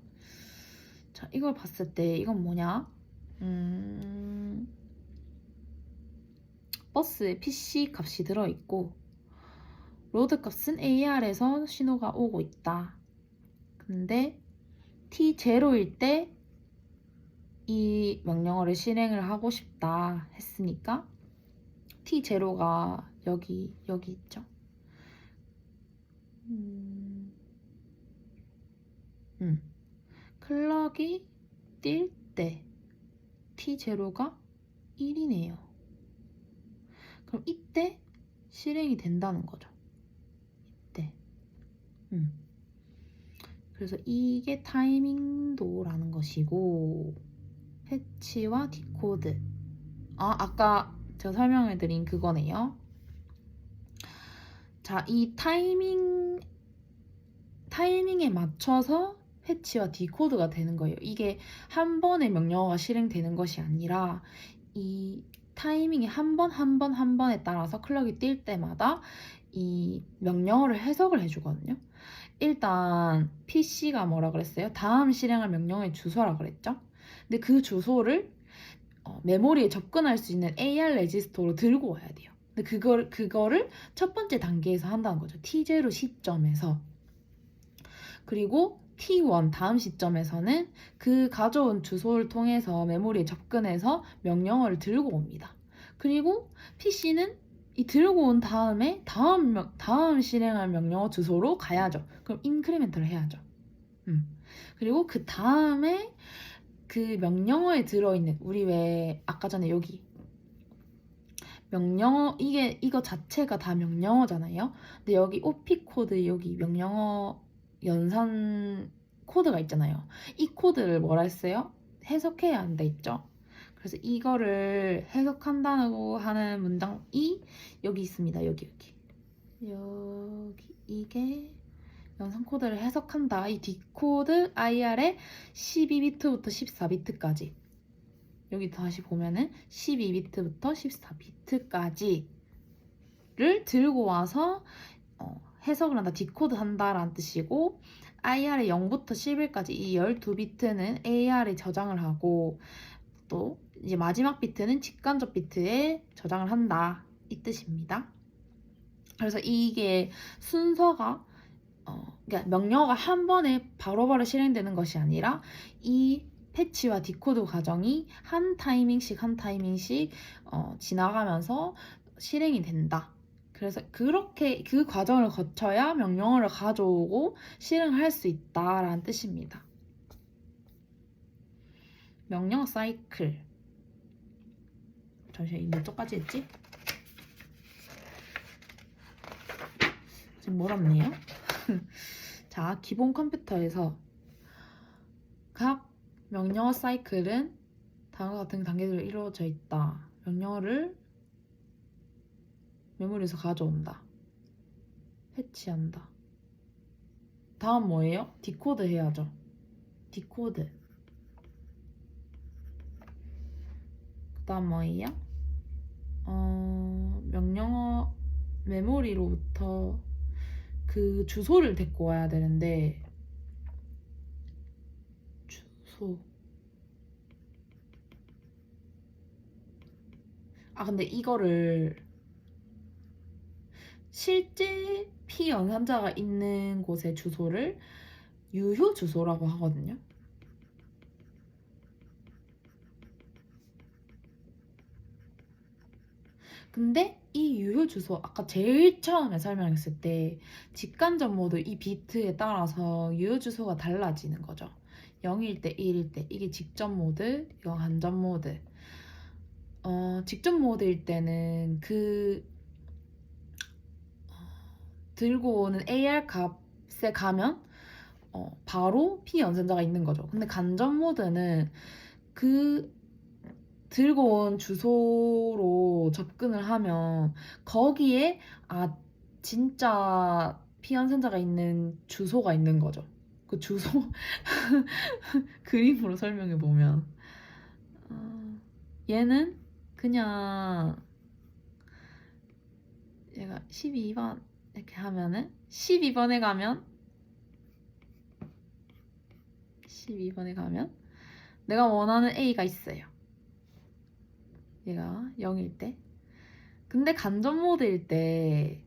자, 이걸 봤을 때 이건 뭐냐? 버스에 PC 값이 들어있고 로드 값은 AR에서 신호가 오고 있다. 근데 T0일 때 이 명령어를 실행을 하고 싶다 했으니까 T0가 여기 있죠. 클럭이 뛸 때 T0가 1이네요. 그럼 이때 실행이 된다는 거죠. 이때. 그래서 이게 타이밍도라는 것이고, 패치와 디코드. 아까 제가 설명해드린 그거네요. 자, 이 타이밍에 맞춰서 패치와 디코드가 되는 거예요. 이게 한 번의 명령어가 실행되는 것이 아니라 이 타이밍이 한 번에 따라서 클럭이 뛸 때마다 이 명령어를 해석을 해주거든요. 일단 PC가 뭐라 그랬어요? 다음 실행할 명령어의 주소라 그랬죠? 근데 그 주소를 메모리에 접근할 수 있는 AR 레지스터로 들고 와야 돼요. 근데 그거를 첫 번째 단계에서 한다는 거죠. T0 시점에서. 그리고 T1 다음 시점에서는 그 가져온 주소를 통해서 메모리에 접근해서 명령어를 들고 옵니다. 그리고 PC는 이 들고 온 다음에 다음 실행할 명령어 주소로 가야죠. 그럼 인크리멘트를 해야죠. 그리고 그 다음에 그 명령어에 들어있는, 우리 왜 아까 전에 여기 명령어, 이거 자체가 다 명령어잖아요. 근데 여기 OP 코드, 여기 명령어 연산 코드가 있잖아요. 이 코드를 뭐라 했어요? 해석해야 한다 했죠. 그래서 이거를 해석한다고 하는 문장이 여기 있습니다. 여기 이게 연산 코드를 해석한다. 이 디코드 IR의 12비트부터 14비트까지. 여기 다시 보면은 12비트부터 14비트까지를 들고 와서 해석을 한다, 디코드 한다라는 뜻이고, IR의 0부터 11까지 이 12비트는 AR에 저장을 하고, 또 이제 마지막 비트는 직간접 비트에 저장을 한다 이 뜻입니다. 그래서 이게 순서가 그러니까 명령어가 한 번에 바로바로 실행되는 것이 아니라 이 패치와 디코드 과정이 한 타이밍씩 지나가면서 실행이 된다. 그래서 그렇게 그 과정을 거쳐야 명령어를 가져오고 실행할 수 있다라는 뜻입니다. 명령어 사이클. 잠시만, 몇 쪽까지 했지? 지금 멀었네요. 자, 기본 컴퓨터에서 각 명령어 사이클은 다음과 같은 단계들로 이루어져 있다. 명령어를 메모리에서 가져온다. 패치한다. 다음 뭐예요? 디코드 해야죠. 디코드. 그 다음 뭐예요? 명령어 메모리로부터 그 주소를 데리고 와야 되는데, 주소. 근데 이거를 실제 피연산자가 있는 곳의 주소를 유효 주소라고 하거든요. 근데 이 유효 주소, 아까 제일 처음에 설명했을 때 직간접 모드 이 비트에 따라서 유효 주소가 달라지는 거죠. 0일 때, 1일 때. 이게 직접 모드, 이거 간접 모드. 직접 모드일 때는 들고 오는 AR 값에 가면 바로 피연산자가 있는 거죠. 근데 간접 모드는 그 들고 온 주소로 접근을 하면 거기에 진짜 피연산자가 있는 주소가 있는 거죠. 그 주소 그림으로 설명해 보면 얘는 그냥 얘가 12번 이렇게 하면은 12번에 가면 내가 원하는 A가 있어요. 얘가 0일 때. 근데 간접 모드일 때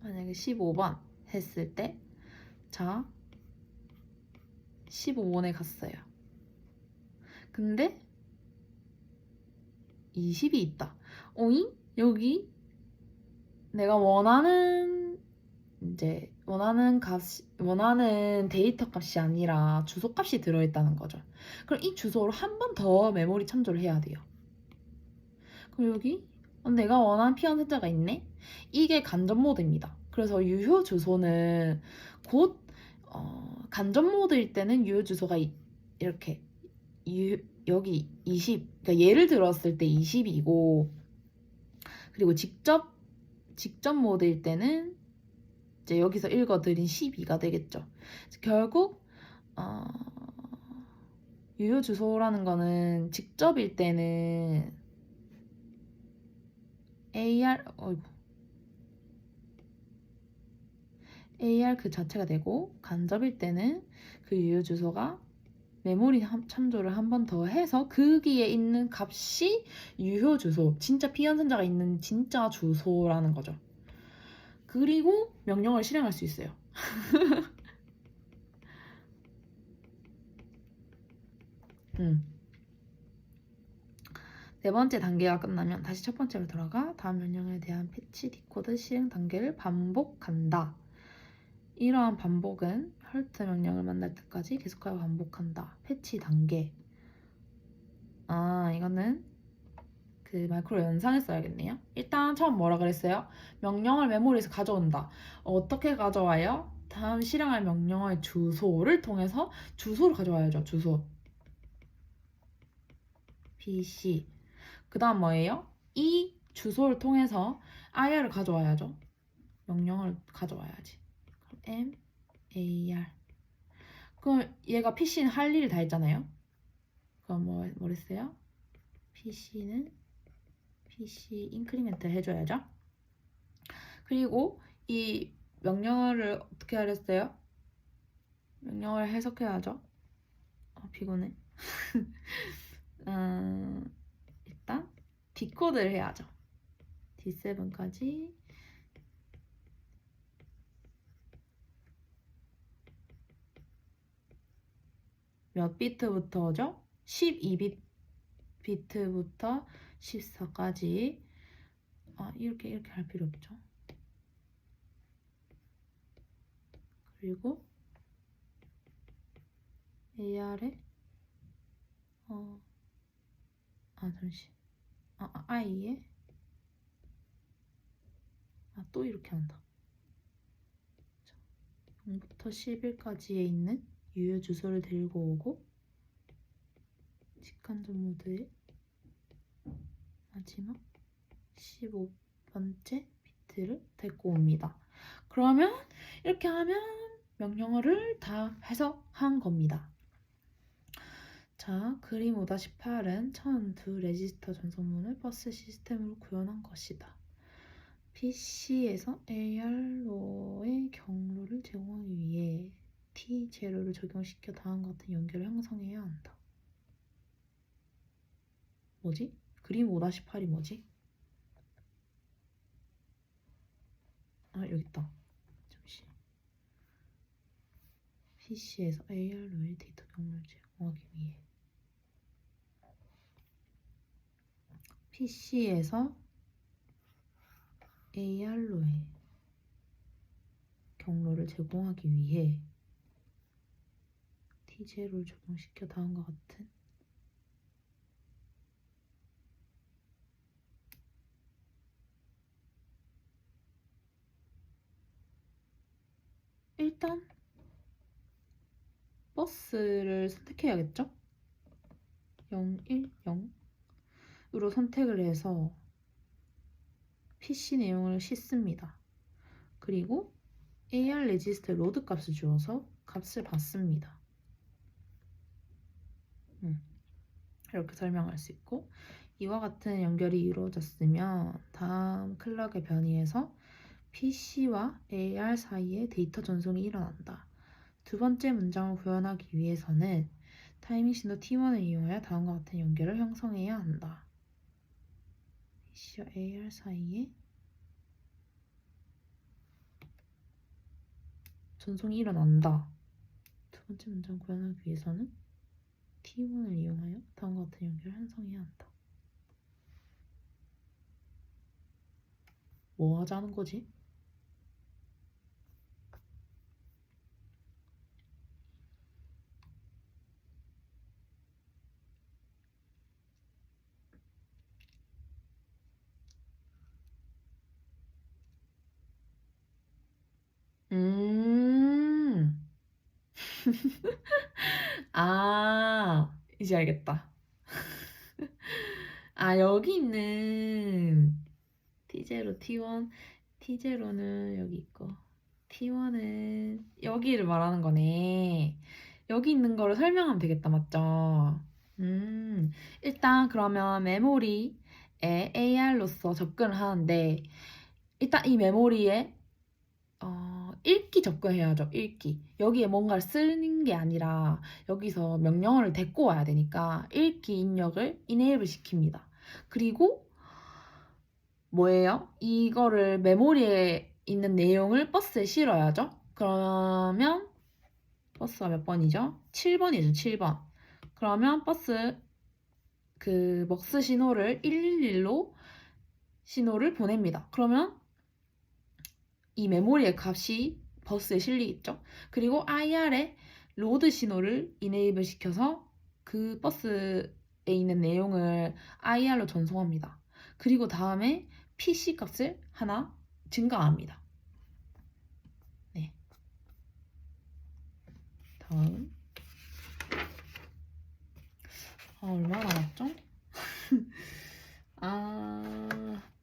만약에 15번 했을 때, 자 15번에 갔어요. 근데 20이 있다. 오잉? 여기 내가 원하는 데이터 값이 아니라 주소 값이 들어있다는 거죠. 그럼 이 주소로 한 번 더 메모리 참조를 해야 돼요. 그럼 여기 내가 원하는 피연산자가 있네? 이게 간접 모드입니다. 그래서 유효 주소는 곧 간접 모드일 때는 유효 주소가 이렇게 여기 20, 그러니까 예를 들었을 때 20이고, 그리고 직접 모드일 때는 이제 여기서 읽어드린 12가 되겠죠. 결국 유효 주소라는 거는 직접일 때는 AR 그 자체가 되고, 간접일 때는 그 유효 주소가 메모리 참조를 한 번 더 해서 거기에 있는 값이 유효 주소, 진짜 피연산자가 있는 진짜 주소라는 거죠. 그리고 명령을 실행할 수 있어요. 네 번째 단계가 끝나면 다시 첫 번째로 돌아가 다음 명령에 대한 패치, 디코드, 실행 단계를 반복한다. 이러한 반복은 헐트 명령을 만날 때까지 계속하여 반복한다. 패치 단계. 이거는 그 마이크로 연산을 써야겠네요. 일단 처음 뭐라 그랬어요? 명령을 메모리에서 가져온다. 어떻게 가져와요? 다음 실행할 명령어의 주소를 통해서 주소를 가져와야죠. 주소. PC. 그 다음 뭐예요? 이 주소를 통해서 IR을 가져와야죠. 명령을 가져와야지. 그럼 MAR. 그럼 얘가 PC는 할 일을 다 했잖아요. 그럼 뭐랬어요? PC는 PC 인크리멘트 해줘야죠. 그리고 이 명령어를 어떻게 하랬어요? 명령어를 해석해야죠. 피곤해. 일단 디코드를 해야죠. D7까지 몇 비트부터죠? 12비트부터 14까지. 이렇게 할 필요 없죠. 그리고 AR에 I에 또 이렇게 한다. 0부터 11까지에 있는 유효 주소를 들고 오고 직관적 모드의 마지막 15번째 비트를 데리고 옵니다. 그러면 이렇게 하면 명령어를 다 해석한 겁니다. 자, 그림 5-8은 처음 두 레지스터 전송문을 버스 시스템으로 구현한 것이다. PC에서 AR로의 경로를 제공하기 위해 T0를 적용시켜 다음과 같은 연결을 형성해야 한다. 뭐지? 그림 5-8이 뭐지? 여기 있다. 잠시. PC에서 AR로의 데이터 경로를 제공하기 위해 PC에서 AR로의 경로를 제공하기 위해 T0를 적용시켜 다음과 같은 일단 버스를 선택해야겠죠? 010으로 선택을 해서 PC 내용을 씻습니다. 그리고 AR 레지스터 로드 값을 주어서 값을 받습니다. 이렇게 설명할 수 있고, 이와 같은 연결이 이루어졌으면 다음 클럭의 변이에서 PC와 AR 사이에 데이터 전송이 일어난다. 두 번째 문장을 구현하기 위해서는 타이밍 신호 T1을 이용하여 다음과 같은 연결을 형성해야 한다. PC와 AR 사이에 전송이 일어난다. 두 번째 문장 구현하기 위해서는 T1을 이용하여 다음과 같은 연결을 형성해야 한다. 뭐 하자는 거지? 음, 이제 알겠다. 여기 있는 T0, T1, T0는 여기 있고, T1은 여기를 말하는 거네. 여기 있는 거를 설명하면 되겠다, 맞죠? 일단 그러면 메모리에 AR로서 접근을 하는데, 일단 이 메모리에 읽기 접근해야죠. 읽기. 여기에 뭔가를 쓰는 게 아니라 여기서 명령어를 데리고 와야 되니까 읽기 입력을 이네이블 시킵니다. 그리고 뭐예요? 이거를 메모리에 있는 내용을 버스에 실어야죠. 그러면 버스가 몇 번이죠? 7번이죠. 7번. 그러면 버스 그 먹스 신호를 111로 신호를 보냅니다. 그러면 이 메모리의 값이 버스에 실리겠죠. 그리고 IR에 로드 신호를 이네이블 시켜서 그 버스에 있는 내용을 IR로 전송합니다. 그리고 다음에 PC 값을 하나 증가합니다. 네. 다음. 얼마나 남았죠?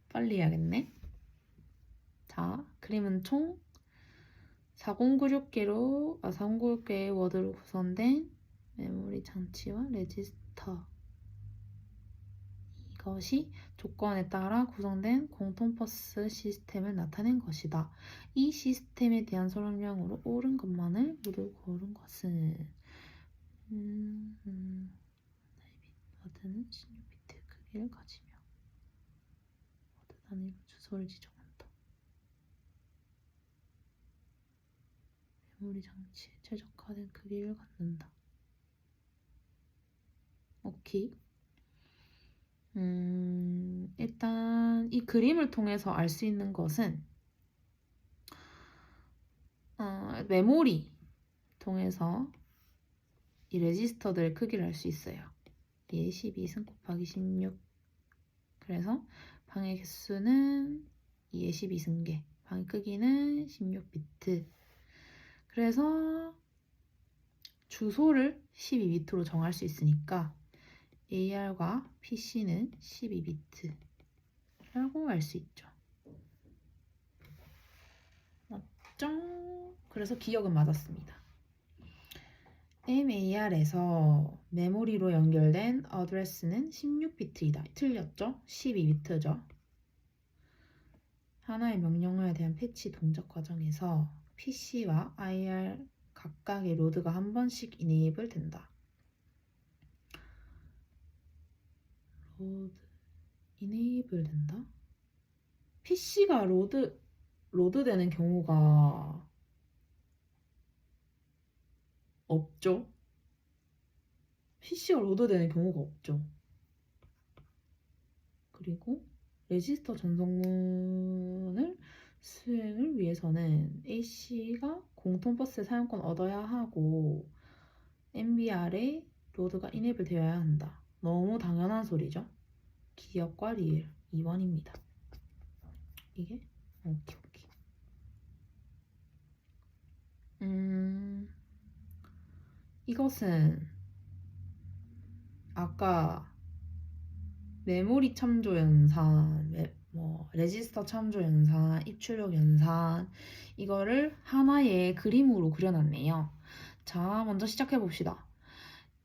빨리 해야겠네. 자, 그림은 총 4096개의 워드로 구성된 메모리 장치와 레지스터. 이것이 조건에 따라 구성된 공통 버스 시스템을 나타낸 것이다. 이 시스템에 대한 설명으로 옳은 것만을 모두 고른 것은 워드는 16비트 크기를 가지며 워드 단위로 주소를 지정한다. 메모리 장치에 최적화된 크기를 갖는다. 오케이. 일단 이 그림을 통해서 알 수 있는 것은 메모리 통해서 이 레지스터들의 크기를 알 수 있어요. 12승 곱하기 16. 그래서 방의 개수는 2의 12승계, 방의 크기는 16비트. 그래서 주소를 12비트로 정할 수 있으니까 AR과 PC는 12비트라고 알 수 있죠. 맞죠? 그래서 기억은 맞았습니다. MAR에서 메모리로 연결된 어드레스는 16비트이다. 틀렸죠? 12비트죠. 하나의 명령어에 대한 패치 동작 과정에서 PC와 IR 각각의 로드가 한 번씩 이네이블 된다. 로드 이네이블 된다? PC가 로드 되는 경우가 없죠. PC가 로드 되는 경우가 없죠. 그리고 레지스터 전송문을 수행을 위해서는 AC가 공통 버스의 사용권 얻어야 하고 MBR에 로드가 이네이블 되어야 한다. 너무 당연한 소리죠. 기억과 리을 2번입니다. 이게 오케이. 이것은 아까 메모리 참조 연산, 레지스터 참조 연산, 입출력 연산 이거를 하나의 그림으로 그려놨네요. 자, 먼저 시작해 봅시다.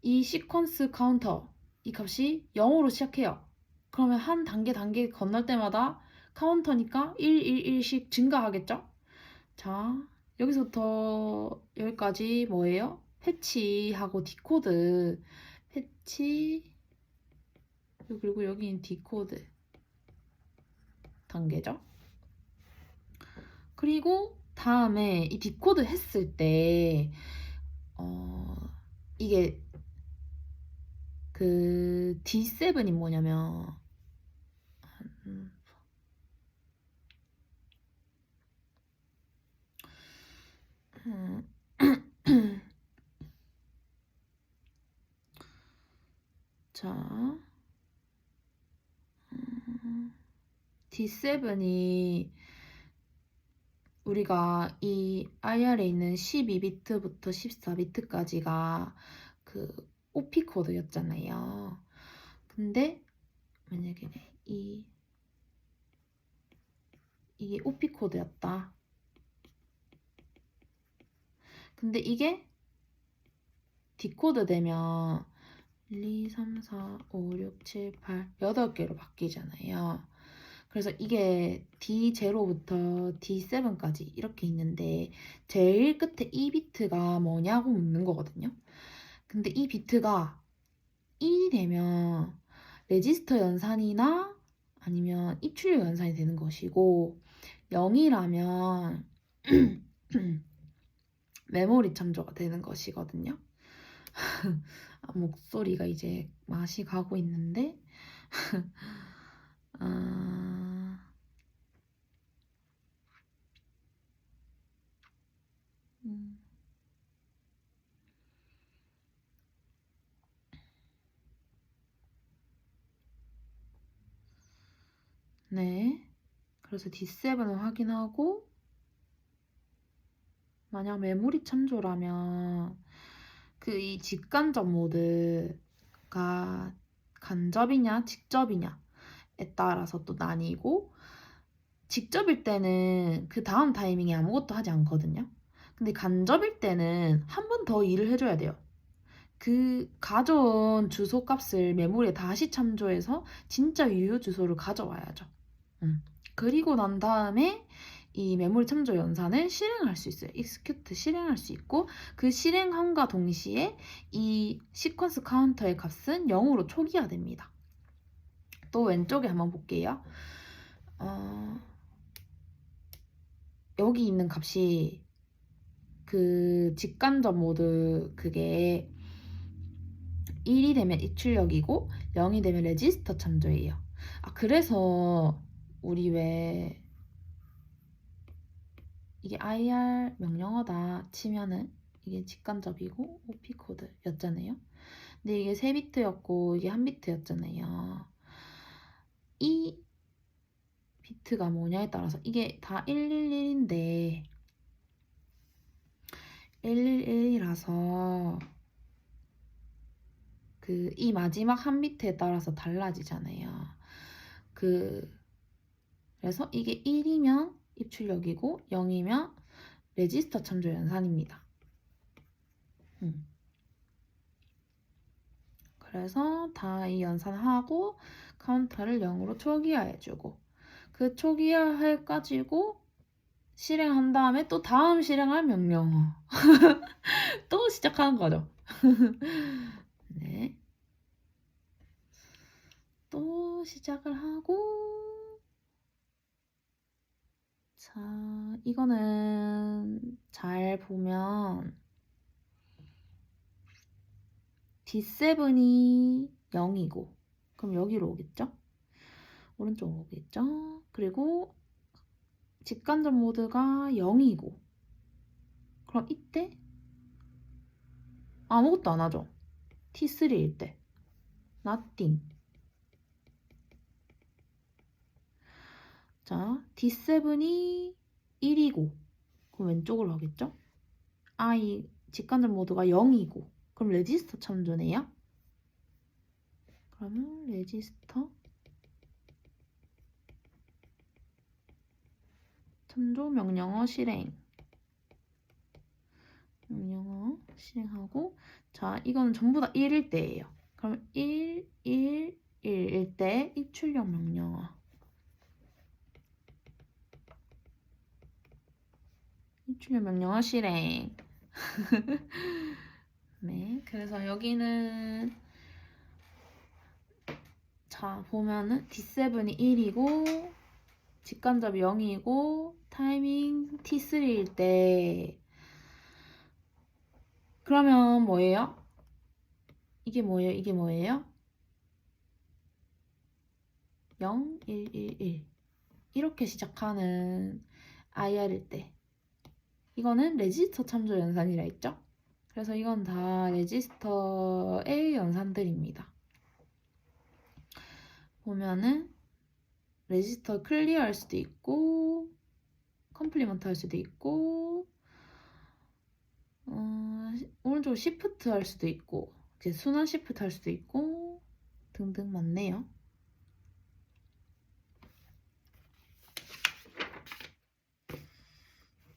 이 시퀀스 카운터, 이 값이 0으로 시작해요. 그러면 한 단계 건널 때마다 카운터니까 1씩 증가하겠죠? 자, 여기서부터 여기까지 뭐예요? 패치하고 디코드. 패치, 그리고 여기는 디코드 단계죠. 그리고 다음에 이 디코드 했을 때 이게 그 D7이 뭐냐면 자, D7이 우리가 이 IR에 있는 12비트부터 14비트까지가 그 OP 코드였잖아요. 근데 만약에 이게 OP 코드였다. 근데 이게 디코드 되면 1, 2, 3, 4, 5, 6, 7, 8 8개로 바뀌잖아요. 그래서 이게 D0부터 D7까지 이렇게 있는데 제일 끝에 이 비트가 뭐냐고 묻는 거거든요. 근데 이 비트가 1이 되면 레지스터 연산이나 아니면 입출력 연산이 되는 것이고 0이라면 메모리 참조가 되는 것이거든요. 목소리가 이제 맛이 가고 있는데 네. 그래서 D7을 확인하고 만약 메모리 참조라면 그 이 직간접 모드가 간접이냐 직접이냐에 따라서 또 나뉘고 직접일 때는 그 다음 타이밍에 아무것도 하지 않거든요. 근데 간접일 때는 한 번 더 일을 해줘야 돼요. 그 가져온 주소 값을 메모리에 다시 참조해서 진짜 유효 주소를 가져와야죠. 그리고 난 다음에 이 메모리 참조 연산을 실행할 수 있어요. execute 실행할 수 있고 그 실행함과 동시에 이 시퀀스 카운터의 값은 0으로 초기화됩니다. 또 왼쪽에 한번 볼게요. 여기 있는 값이 그 직간접 모드 그게 1이 되면 입출력이고 0이 되면 레지스터 참조예요. 아, 그래서 우리 왜 이게 IR 명령어다 치면은 이게 직간접이고 OP 코드였잖아요. 근데 이게 3비트였고 이게 1비트였잖아요. 이 비트가 뭐냐에 따라서 이게 다 111인데 111이라서 그 이 마지막 1비트에 따라서 달라지잖아요. 그래서 이게 1이면 입출력이고 0이면 레지스터 참조 연산입니다. 그래서 다 이 연산하고 카운터를 0으로 초기화해주고 그 초기화해 가지고 실행한 다음에 또 다음 실행할 명령어 또 시작하는 거죠. 네. 또 시작을 하고 자, 이거는 잘 보면 D7이 0이고 그럼 여기로 오겠죠? 오른쪽으로 오겠죠? 그리고 직간접 모드가 0이고 그럼 이때 아무것도 안 하죠? T3일 때 nothing. 자, D7이 1이고 그럼 왼쪽으로 가겠죠? I 직간접 모드가 0이고 그럼 레지스터 참조네요? 그러면 레지스터 참조 명령어 실행 명령어 실행하고 자 이거는 전부 다 1일 때예요. 그럼 1, 1, 1일 때 입출력 명령어 입출력 명령어 실행 네, 그래서 여기는 자 보면은 D7이 1이고 직간접이 0이고 타이밍 T3일 때 그러면 뭐예요? 이게 뭐예요? 이게 뭐예요? 0, 1, 1, 1 이렇게 시작하는 IR일 때 이거는 레지스터 참조 연산이라 했죠? 그래서 이건 다 레지스터의 연산들입니다. 보면은 레지스터 클리어 할 수도 있고 컴플리먼트 할 수도 있고 오른쪽 시프트 할 수도 있고 이제 순환 시프트 할 수도 있고 등등 많네요.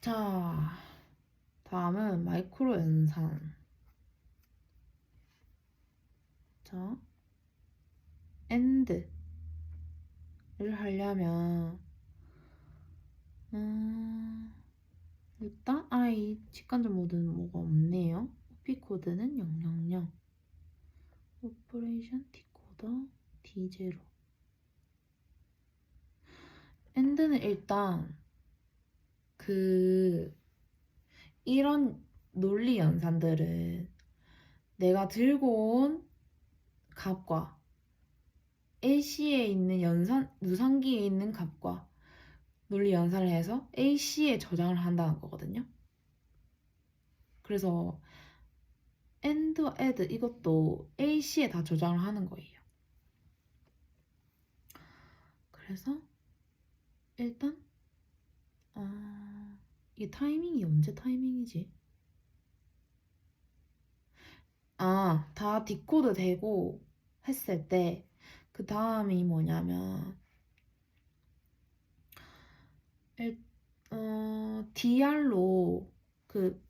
자, 다음은 마이크로 연산. 자, AND를 하려면 일단 I 직간접 모드는 뭐가 없네요. OP 코드는 000 오퍼레이션 디코더 D0 AND는 일단 이런 논리 연산들은 내가 들고 온 값과 AC에 있는 누상기에 있는 값과 논리 연산을 해서 AC에 저장을 한다는 거거든요. 그래서 AND, ADD 이것도 AC에 다 저장을 하는 거예요. 그래서 일단 이게 타이밍이 언제 타이밍이지? 다 디코드 되고 했을 때 그 다음이 뭐냐면 DR로 그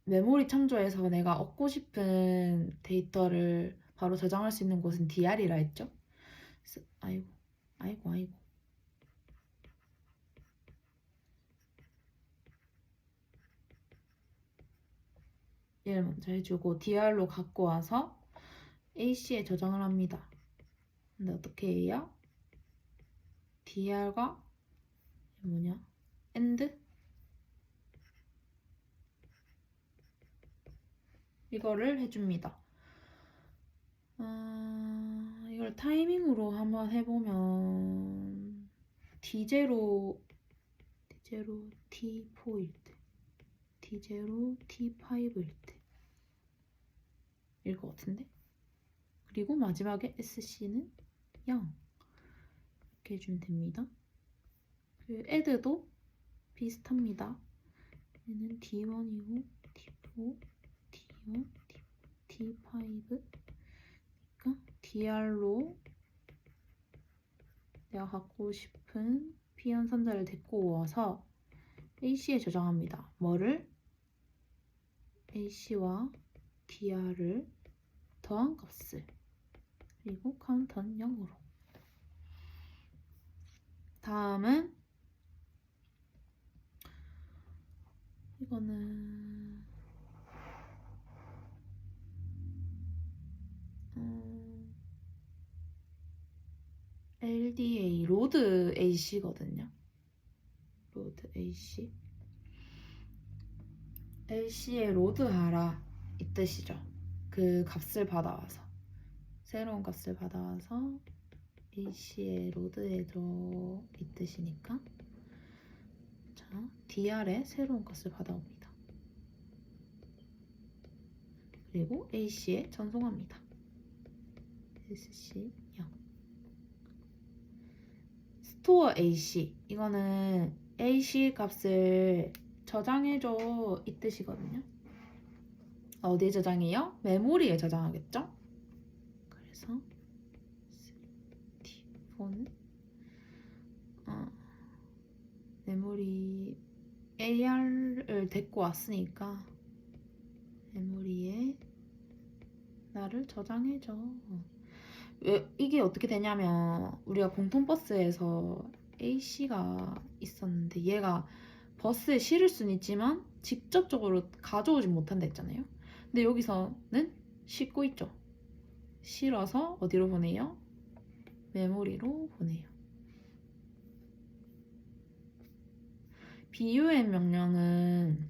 메모리 참조해서 내가 얻고 싶은 데이터를 바로 저장할 수 있는 곳은 DR이라 했죠? 아이고, 아이고, 아이고. 얘를 먼저 해주고 DR로 갖고 와서 AC에 저장을 합니다. 근데 어떻게 해요? DR과 뭐냐? AND? 이거를 해줍니다. 타이밍으로 한번 해보면 D0 T4일 때, D0 T5일 때일 것 같은데. 그리고 마지막에 SC는 0 이렇게 해주면 됩니다. 그 add도 비슷합니다. 얘는 D1이고 D4, D1, D5 그러니까 DR로 내가 갖고 싶은 P 연산자를 데리고 와서 AC에 저장합니다. 뭐를? AC와 DR을 더한 값을. 그리고 카운터는 0으로. 다음은 이거는 LDA, 로드 AC거든요. 로드 AC. LC에 로드하라 이 뜻이죠. 그 값을 받아와서, 새로운 값을 받아와서 AC에 로드해줘 이 뜻이니까, 자, DR에 새로운 값을 받아옵니다. 그리고 AC에 전송합니다. SC 0. 스토어 AC, 이거는 AC 값을 저장해줘 이 뜻이거든요. 어디에 저장해요? 메모리에 저장하겠죠? 그래서 D4는 메모리 AR을 데리고 왔으니까 메모리에 나를 저장해줘. 왜 이게 어떻게 되냐면, 우리가 공통버스에서 AC가 있었는데 얘가 버스에 실을 수는 있지만 직접적으로 가져오지 못한다 했잖아요. 근데 여기서는 싣고 있죠. 실어서 어디로 보내요? 메모리로 보내요. BUM 명령은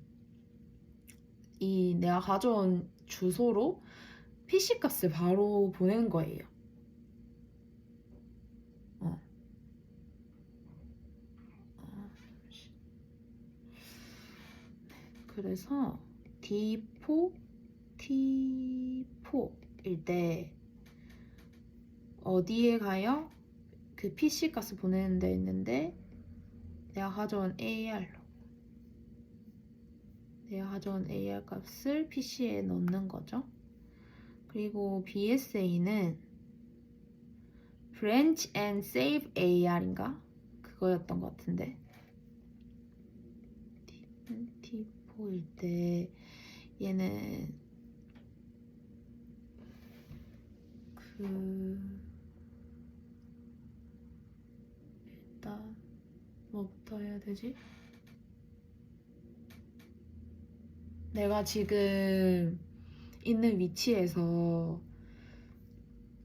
이 내가 가져온 주소로 PC 값을 바로 보내는 거예요. 그래서 D4, T4일 때 어디에 가요? 그 PC 값을 보내는 데 있는데 내가 가져온 AR로, 내가 가져온 AR 값을 PC에 넣는 거죠. 그리고 BSA는 Branch and Save AR인가? 그거였던 것 같은데, T4일 때 얘는 일단 뭐부터 해야 되지? 내가 지금 있는 위치에서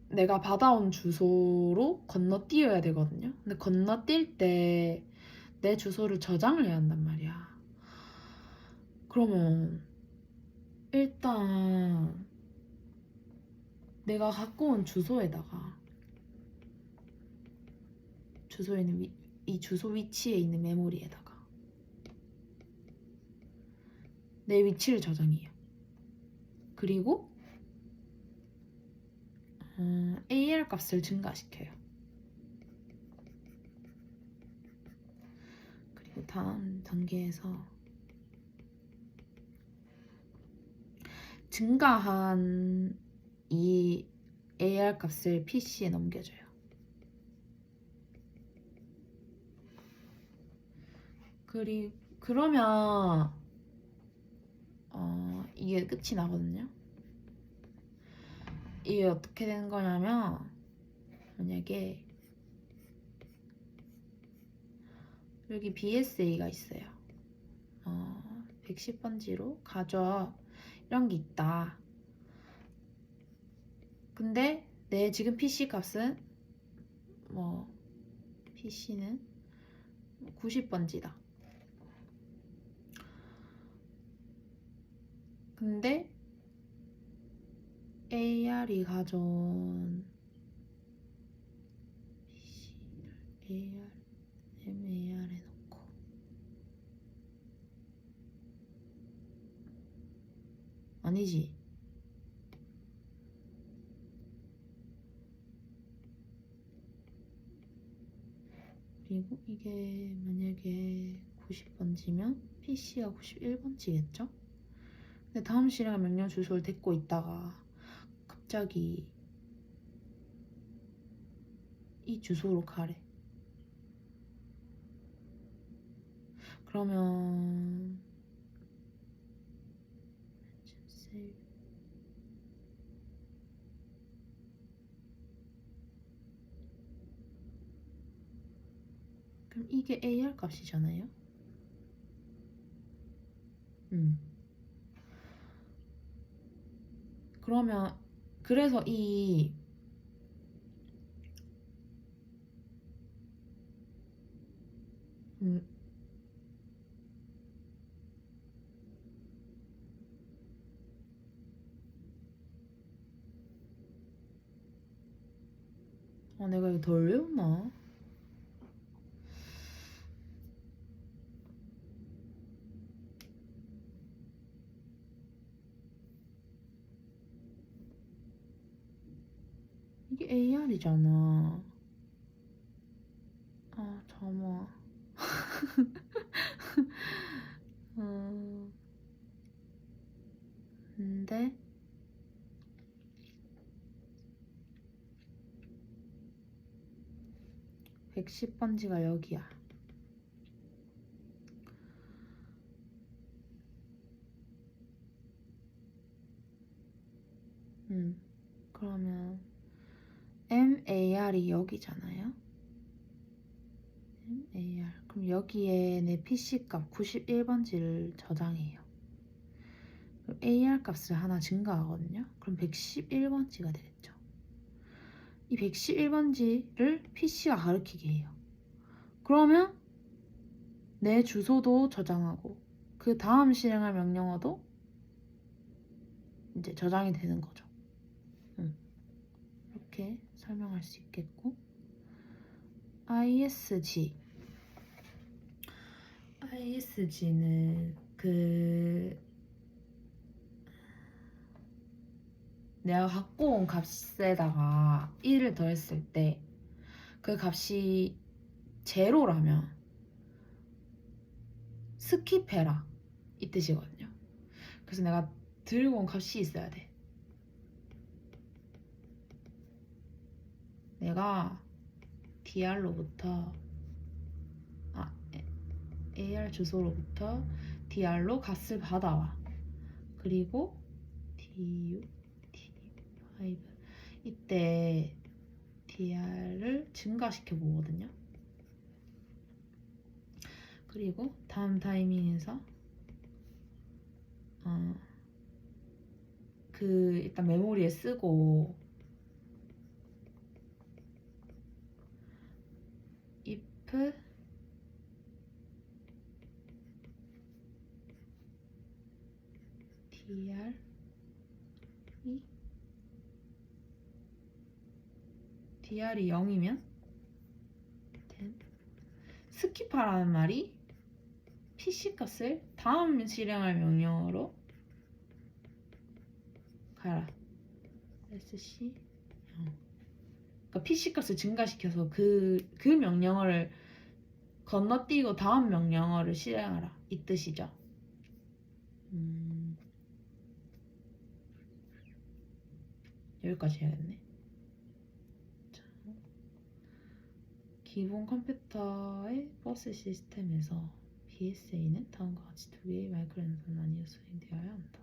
내가 받아온 주소로 건너뛰어야 되거든요. 근데 건너뛸 때 내 주소를 저장을 해야 한단 말이야. 그러면 일단 내가 갖고 온 주소에다가, 주소에 있는 이 주소 위치에 있는 메모리에다가 내 위치를 저장해요. 그리고 AR 값을 증가시켜요. 그리고 다음 단계에서 증가한 이 AR 값을 PC에 넘겨줘요. 그러면 이게 끝이 나거든요. 이게 어떻게 되는 거냐면, 만약에 여기 BSA가 있어요. 110번지로 가져, 이런 게 있다. 근데 내 지금 PC 값은 PC는 90번지다. 근데 AR이 가져온 AR, MAR에 넣고 아니지. 그리고 이게 만약에 90번지면 PC가 91번지겠죠? 근데 다음 실행할 명령 주소를 댔고 있다가 갑자기 이 주소로 가래. 그러면 그럼 이게 AR 값이잖아요? 그러면 그래서 이 내가 이거 덜 외웠나? 이게 AR이잖아. 아, 잠깐만. 근데 110번지가 여기야. 그러면 MAR이 여기잖아요? MAR. 그럼 여기에 내 PC 값 91번지를 저장해요. 그럼 AR 값을 하나 증가하거든요? 그럼 111번지가 되겠죠. 이 111번지를 PC가 가리키게 해요. 그러면 내 주소도 저장하고 그 다음 실행할 명령어도 이제 저장이 되는 거죠. 이렇게 설명할 수 있겠고, ISG는 내가 갖고 온 값에다가 1을 더했을 때 그 값이 제로라면 스킵해라 이 뜻이거든요. 그래서 내가 들고 온 값이 있어야 돼. 내가 DR로부터 AR 주소로부터 DR로 값을 받아와. 그리고 DU, D5 이때 DR을 증가시켜 보거든요. 그리고 다음 타이밍에서 일단 메모리에 쓰고 if DR이 0이면 스킵하라는 말이 PC 값을 다음 실행할 명령어로 가라. SC 그러니까 PC 값을 증가시켜서 그 명령어를 건너뛰고 다음 명령어를 실행하라 이 뜻이죠. 여기까지 해야겠네. 자, 기본 컴퓨터의 버스 시스템에서 BSA는 다음과 같이 두 개의 마이크로연산 나뉘어 수행되어야 한다.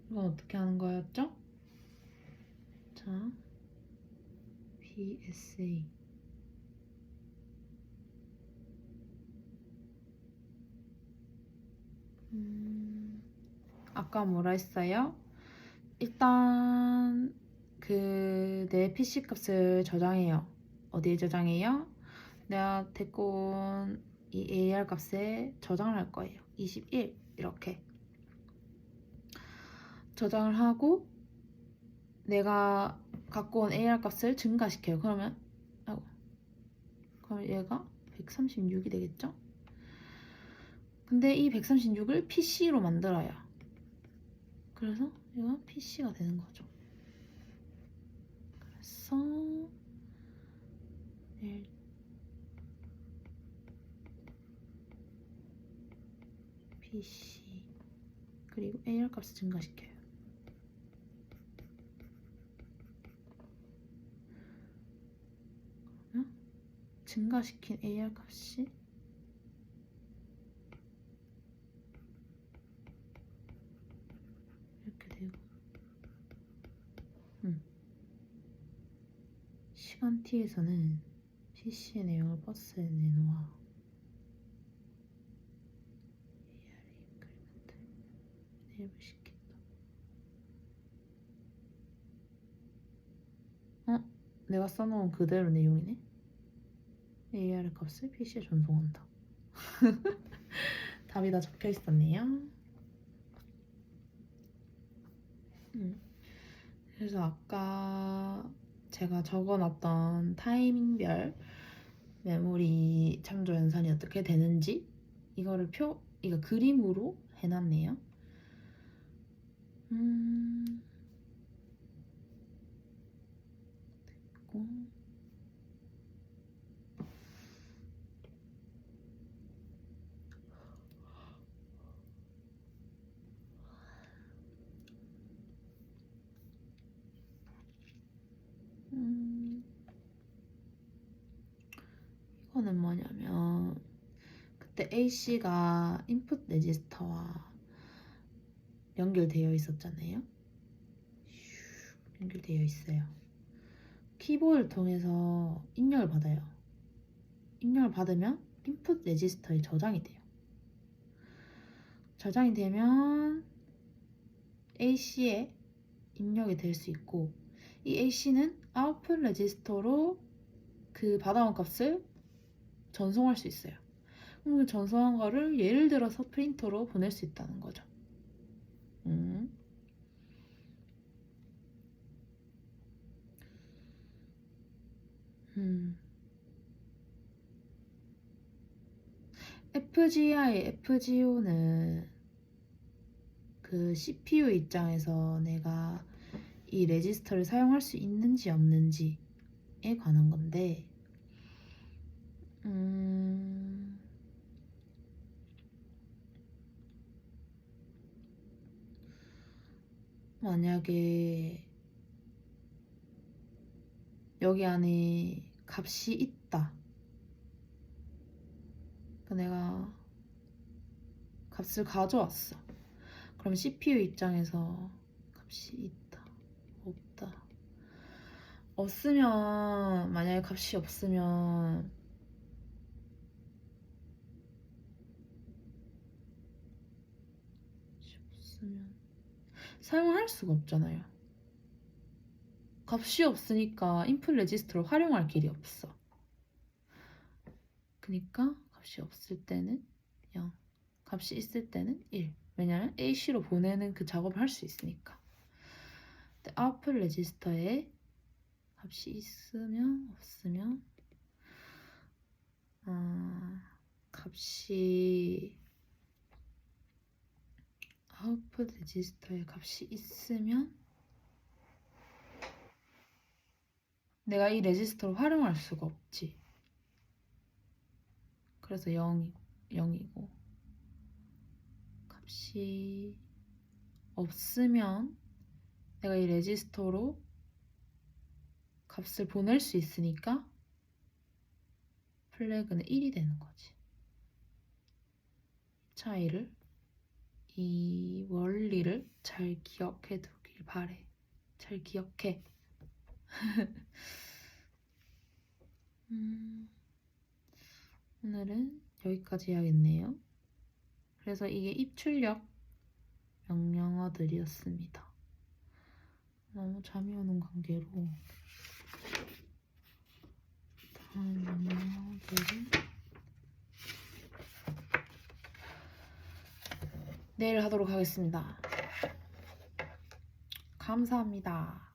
이건 어떻게 하는 거였죠? 자, BSA 아까 뭐라 했어요? 일단 내 PC 값을 저장해요. 어디에 저장해요? 내가 데리고 온 이 AR 값에 저장을 할 거예요. 21 이렇게. 저장을 하고 내가 갖고 온 AR 값을 증가시켜요. 그럼 얘가 136이 되겠죠? 근데 이 136을 PC로 만들어야, 그래서 얘가 PC가 되는 거죠. 그래서 PC 그리고 AR 값을 증가시켜요. 그러면 증가시킨 AR 값이 이렇게 되고, 시간 t에서는 PC의 내용을 버스에 내놓아 AR 인크리먼트 랩을 시킨다. 내가 써놓은 그대로 내용이네. AR 값을 PC에 전송한다. 답이 다 적혀 있었네요. 그래서 아까 제가 적어놨던 타이밍별 메모리 참조 연산이 어떻게 되는지 이거 그림으로 해놨네요. 됐고. 이거는 뭐냐면 그때 AC가 인풋 레지스터와 연결되어 있었잖아요. 연결되어 있어요. 키보드를 통해서 입력을 받아요. 입력을 받으면 인풋 레지스터에 저장이 돼요. 저장이 되면 AC에 입력이 될 수 있고, 이 AC는 아웃풋 레지스터로 그 받아온 값을 전송할 수 있어요. 그럼 그 전송한 거를 예를 들어서 프린터로 보낼 수 있다는 거죠. FGI, FGO는 그 CPU 입장에서 내가 이 레지스터를 사용할 수 있는지 없는지에 관한 건데, 만약에 여기 안에 값이 있다. 그러니까 내가 값을 가져왔어. 그럼 CPU 입장에서 값이 있다, 없다. 없으면, 만약에 값이 없으면 사용할 수가 없잖아요. 값이 없으니까 인풋 레지스터를 활용할 길이 없어. 그러니까 값이 없을 때는 0, 값이 있을 때는 1. 왜냐면 AC로 보내는 그 작업을 할 수 있으니까. 근데 아웃풋 레지스터에 값이 있으면 없으면 값이 아웃풋 레지스터에 값이 있으면 내가 이 레지스터를 활용할 수가 없지. 그래서 0이고 값이 없으면 내가 이 레지스터로 값을 보낼 수 있으니까 플래그는 1이 되는 거지. 차이를, 이 원리를 잘 기억해 두길 바래. 잘 기억해. 오늘은 여기까지 해야겠네요. 그래서 이게 입출력 명령어들이었습니다. 너무 잠이 오는 관계로 다음 명령어들은 내일 하도록 하겠습니다. 감사합니다.